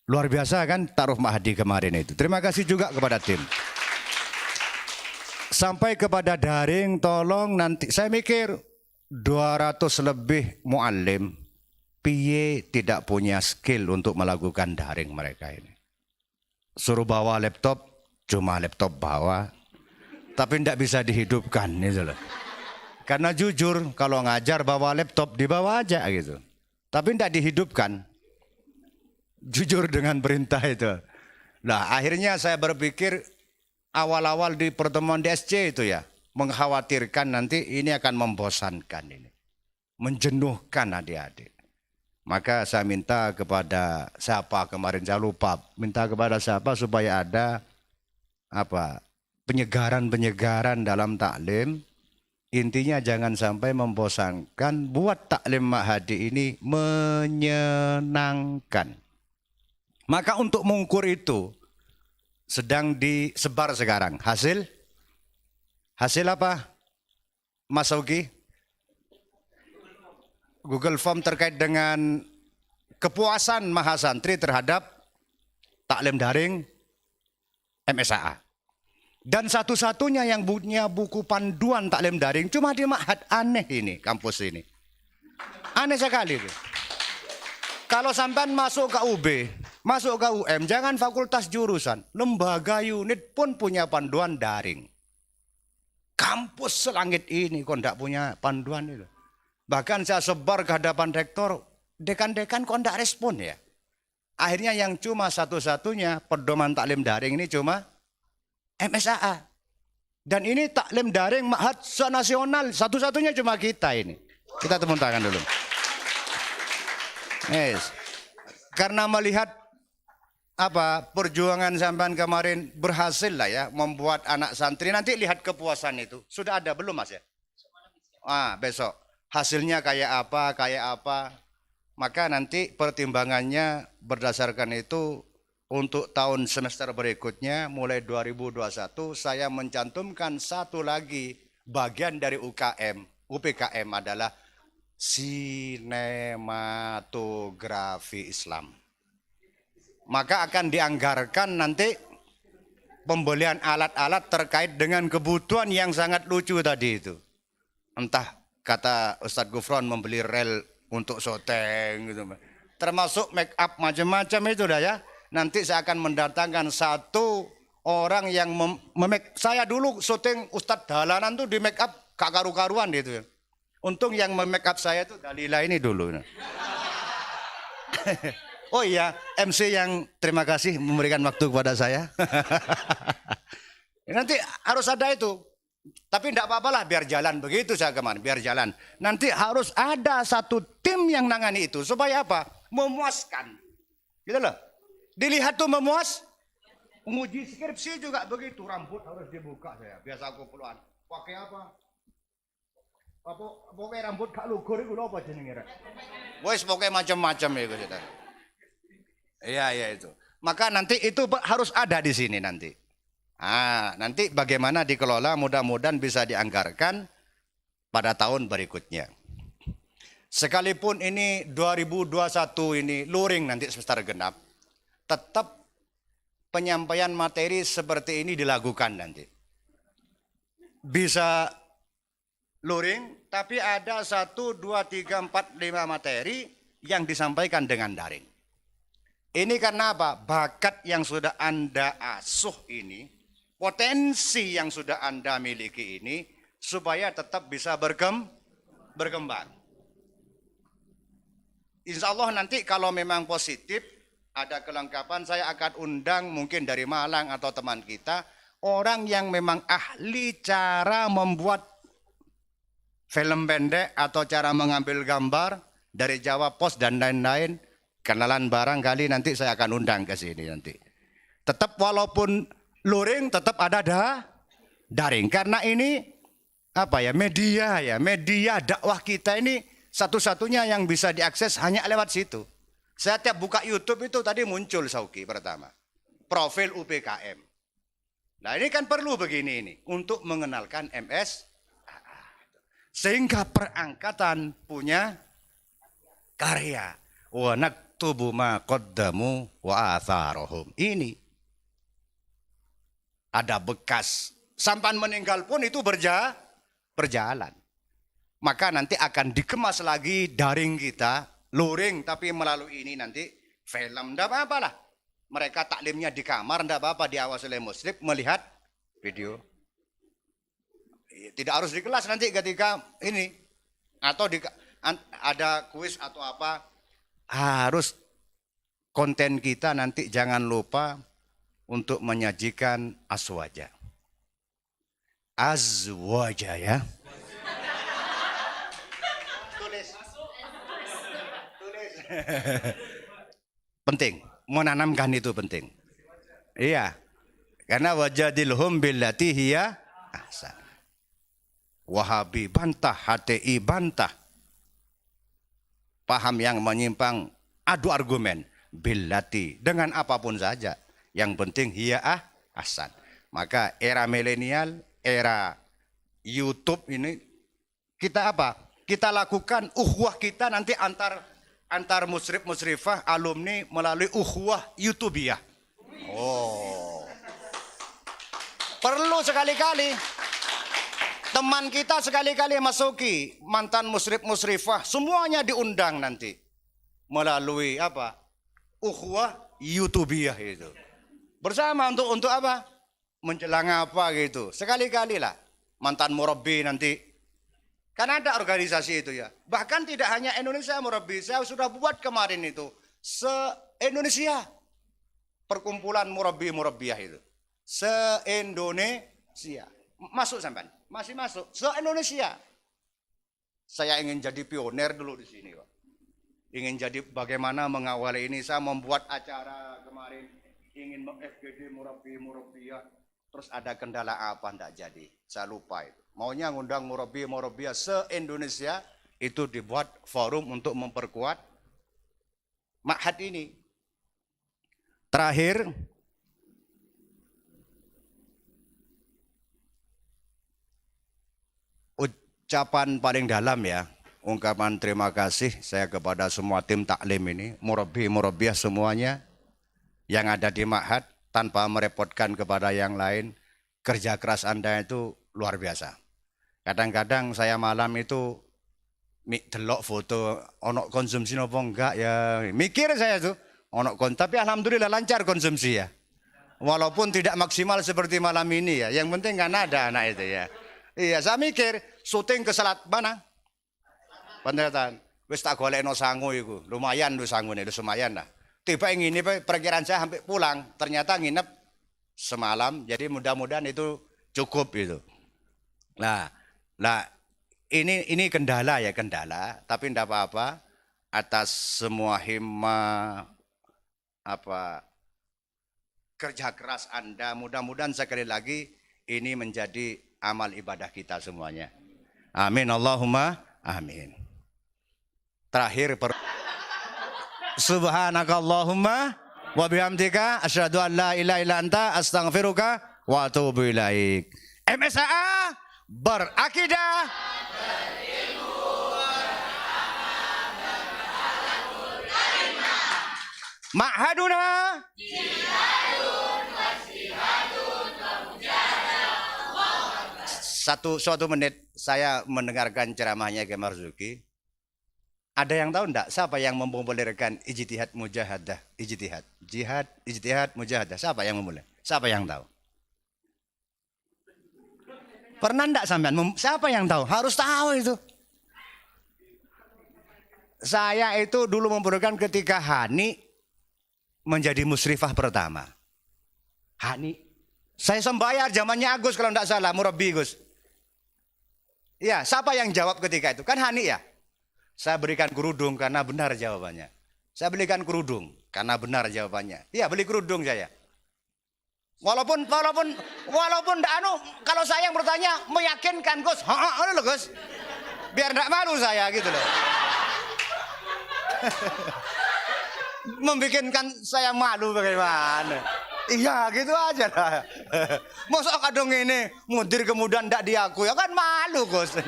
Luar biasa kan taruh Ma'hadi kemarin itu. Terima kasih juga kepada tim. Sampai kepada daring, tolong nanti, saya mikir 200 lebih muallim, piye tidak punya skill untuk melakukan daring mereka ini. Suruh bawa laptop, cuma laptop bawa, tapi tidak bisa dihidupkan gitu loh. Karena jujur kalau ngajar bawa laptop dibawa aja gitu, tapi tidak dihidupkan. Jujur dengan perintah itu. Nah akhirnya saya berpikir awal-awal di pertemuan DSC itu ya, mengkhawatirkan nanti ini akan membosankan ini, menjenuhkan adik-adik. Maka saya minta kepada siapa kemarin saya lupa, minta kepada siapa supaya ada penyegaran dalam taklim. Intinya jangan sampai membosankan, buat taklim Ma'hadi ini menyenangkan. Maka untuk mengukur itu sedang disebar sekarang. Hasil apa? Mas Augi? Google Form terkait dengan kepuasan mahasantri terhadap taklim daring MSAA. Dan satu-satunya yang punya buku panduan taklim daring cuma di Ma'had. Aneh ini kampus ini. Aneh sekali. Kalau sampai masuk ke UB, masuk ke UM, jangan fakultas jurusan, lembaga unit pun punya panduan daring. Kampus selangit ini kok enggak punya panduan itu. Bahkan saya sebar ke hadapan rektor, dekan-dekan kok enggak respon ya. Akhirnya yang cuma satu-satunya pedoman taklim daring ini cuma MSAA. Dan ini taklim daring Ma'had nasional, satu-satunya cuma kita ini. Kita tepuk tangan dulu. Yes. Karena melihat perjuangan sampean kemarin berhasil lah ya membuat anak santri, nanti lihat kepuasan itu. Sudah ada belum Mas ya? Besok. Hasilnya kayak apa. Maka nanti pertimbangannya berdasarkan itu untuk tahun semester berikutnya mulai 2021 saya mencantumkan satu lagi bagian dari UPKM adalah sinematografi Islam. Maka akan dianggarkan nanti pembelian alat-alat terkait dengan kebutuhan yang sangat lucu tadi itu. Entah kata Ustadz Gufron membeli rel untuk syuting gitu. Termasuk make up macam-macam itu dah ya. Nanti saya akan mendatangkan satu orang yang saya dulu syuting Ustadz Dalanan tuh di make up gak karu-karuan gitu ya. Untung yang make up saya tuh Dalila ini dulu. Oh iya, MC yang terima kasih memberikan waktu kepada saya. Nanti harus ada itu. Tapi enggak apa-apalah, biar jalan. Begitu saya kemarin, biar jalan. Nanti harus ada satu tim yang nangani itu. Supaya apa? Memuaskan. Gitu loh. Dilihat tuh memuas. Menguji skripsi juga begitu. Rambut harus dibuka saya. Biasa aku keluar. Pakai apa? Pokoknya rambut gak lugur itu apa jenengnya? Wes pokoknya macam-macam itu. Iya itu. Maka nanti itu harus ada di sini nanti. Nanti bagaimana dikelola, mudah-mudahan bisa dianggarkan pada tahun berikutnya. Sekalipun ini 2021 ini luring nanti semester genap, tetap penyampaian materi seperti ini dilakukan nanti. Bisa luring, tapi ada 1, 2, 3, 4, 5 materi yang disampaikan dengan daring. Ini karena apa? Bakat yang sudah Anda asuh ini, potensi yang sudah Anda miliki ini, supaya tetap bisa berkembang. Insya Allah nanti kalau memang positif, ada kelengkapan, saya akan undang mungkin dari Malang atau teman kita, orang yang memang ahli cara membuat film pendek atau cara mengambil gambar dari Jawa Pos dan lain-lain, kenalan barang kali nanti saya akan undang ke sini nanti. Tetap walaupun luring tetap ada daring karena ini media dakwah kita ini satu-satunya yang bisa diakses hanya lewat situ. Saya tiap buka YouTube itu tadi muncul Sauki pertama profil UPKM. Nah ini kan perlu begini ini untuk mengenalkan MS sehingga perangkatan punya karya. Wa naktubu ma qaddamu wa atharohum. Ini ada bekas. Sampan meninggal pun itu berjalan. Maka nanti akan dikemas lagi daring kita, luring tapi melalui ini nanti film. Tidak apa-apa lah. Mereka taklimnya di kamar, tidak apa-apa, diawasi oleh muslim, melihat video. Tidak harus di kelas nanti ketika ini. Atau ada kuis atau apa. Harus konten kita nanti jangan lupa untuk menyajikan azwaja. Azwaja ya. Tulis. Penting, menanamkan itu penting. Iya. Karena wajadilhum billati hiya ahsan. Wahabi bantah, HTI bantah. Paham yang menyimpang, adu argumen, billati dengan apapun saja. Yang penting hiya ahsan. Maka era milenial, era YouTube ini kita apa? Kita lakukan ukhuwah kita nanti antar musrif musrifah alumni melalui ukhuwah YouTubiah. Oh. Perlu sekali-kali. Teman kita sekali-kali masuki, mantan musrif musrifah, semuanya diundang nanti. Melalui apa? Ukhuwah YouTubiah itu. Bersama untuk apa? Menjelang apa gitu. Sekali-kali lah. Mantan murabbi nanti. Kan ada organisasi itu ya. Bahkan tidak hanya Indonesia murabbi. Saya sudah buat kemarin itu. Se-Indonesia. Perkumpulan murabbi-murabbiah itu. Se-Indonesia. Masuk sampai. Masih masuk. Se-Indonesia. Saya ingin jadi pioner dulu di sini, Pak. Ingin jadi bagaimana mengawali ini. Saya membuat acara kemarin. Ingin FGD murabbi-murabbiah. Terus ada kendala apa enggak jadi. Saya lupa itu. Maunya ngundang murabbi-murabbiah se-Indonesia. Itu dibuat forum untuk memperkuat ma'had ini. Terakhir. Ucapan paling dalam ya, ungkapan terima kasih saya kepada semua tim taklim ini, murabbi-murabbiah semuanya yang ada di ma'had tanpa merepotkan kepada yang lain. Kerja keras Anda itu luar biasa. Kadang-kadang saya malam itu delok foto onok konsumsi nopo enggak ya, mikir saya tuh onok tapi alhamdulillah lancar konsumsi ya. Walaupun tidak maksimal seperti malam ini ya, yang penting kan ada anak itu ya. Iya, saya mikir syuting ke Selat mana? Panjaitan. Wis tak golekno sangu iku. Lumayan lho sangune, lumayan lah. tiba ini perkiraan saya hampir pulang, ternyata nginep semalam, jadi mudah-mudahan itu cukup itu. Nah, ini kendala ya, kendala, tapi tidak apa-apa atas semua himmah kerja keras Anda, mudah-mudahan sekali lagi ini menjadi amal ibadah kita semuanya. Amin Allahumma amin. Terakhir Subhanakallahumma wa bihamdika asyhadu an la ilaha illa anta astaghfiruka wa atubu ilaik. MSAA berakidah Ma'haduna suatu menit saya mendengarkan ceramahnya Kiai Marzuki. Ada yang tahu enggak siapa yang mempopulerkan ijtihad mujahadah? Ijtihad mujahadah. Siapa yang memulai? Siapa yang tahu? Pernah enggak sampean? Siapa yang tahu? Harus tahu itu. Saya itu dulu mempopulerkan ketika Hani menjadi musyrifah pertama. Hani. Saya sembayar zamannya Agus kalau enggak salah, murabbi Gus. Iya, siapa yang jawab ketika itu? Kan Hani ya. Saya berikan kerudung karena benar jawabannya. Saya belikan kerudung karena benar jawabannya. Iya, beli kerudung saya. Walaupun kalau saya yang bertanya meyakinkan Gus, loh Gus. Biar enggak malu saya gitu loh. Membikinkan saya malu bagaimana? Iya, gitu aja lah. Masa kadang ini mudir kemudian enggak diakui, ya kan malu Gus.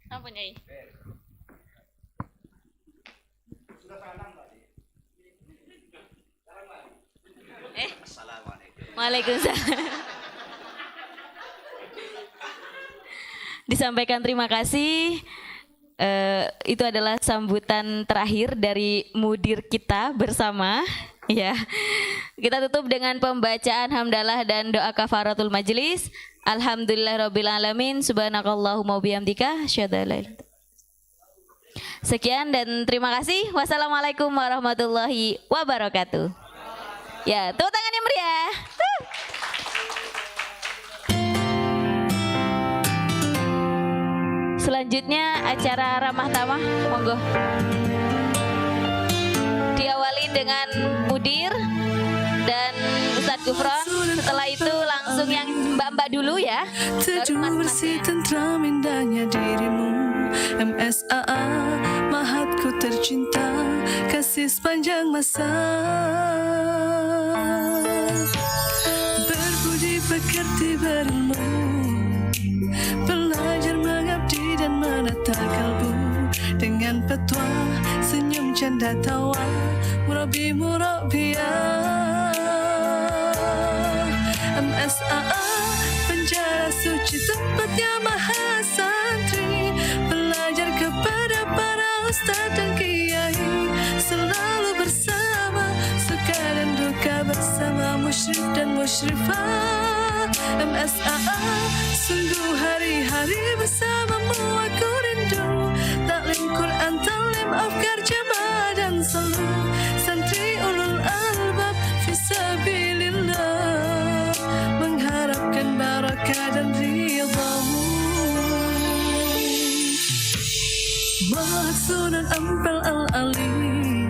Apa Nyai? Waalaikumsalam. Disampaikan terima kasih. Itu adalah sambutan terakhir dari mudir kita bersama. Ya, kita tutup dengan pembacaan hamdalah dan doa kafaratul majelis. Alhamdulillahirabbil alamin, subhanakallahumma bihamdika, asyhadu an la ilaha illa anta. Sekian dan terima kasih. Wassalamualaikum warahmatullahi wabarakatuh. Ya, tepuk tangan yang meriah. Selanjutnya acara ramah tamah, monggo. Diawali dengan mudir dan Ustadz Gufron. Setelah itu langsung yang mbak-mbak dulu ya. Teduh bersih tentram indahnya dirimu, MSAA mahatku tercinta, kasih sepanjang masa. Berbudi pekerti berilmu, belajar mengabdi dan menata kalbu, dengan petuah senyum canda tawa, murabiah. MSAA penjara suci tempatnya maha santri, belajar kepada para ustadz dan kiai, selalu bersama suka dan duka bersama musyrif dan musyrifah. MSAA sungguh hari-hari bersamamu aku rindu, taklim Quran, taklim afkar jamaah dan salu, santri ulul albab fisabilillah, mengharapkan barakah dan ridhamu. Mahat Sunan Ampel Al-Ali,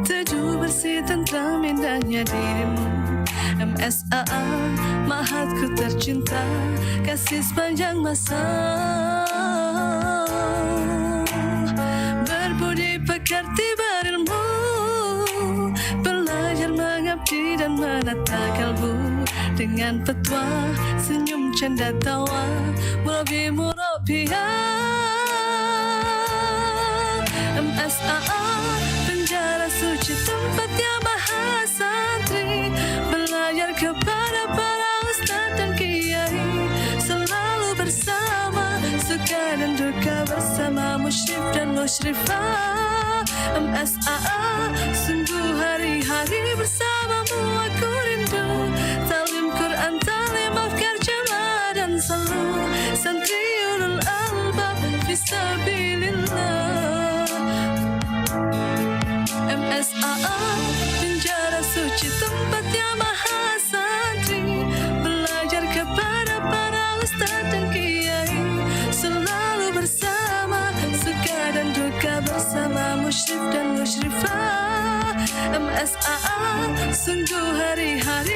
teduh bersih tentram indahnya dirimu, MSAA mahatku tercinta, kasih sepanjang masa. Berbudi pekerti berilmu, belajar mengabdi dan menata kalbu, dengan petuah senyum canda tawa, murabiah. MSAA penjara suci tempatnya maha santri, belajar kepada para ustadz dan kiai, selalu bersama suka dan duka bersama musyrif dan musyrifah. MSAA sungguh hari-hari bersamamu aku rindu, taklim Quran, taklim afkar jamaah dan salu, santri ulul albab fisabilillah, Sungguh hari-hari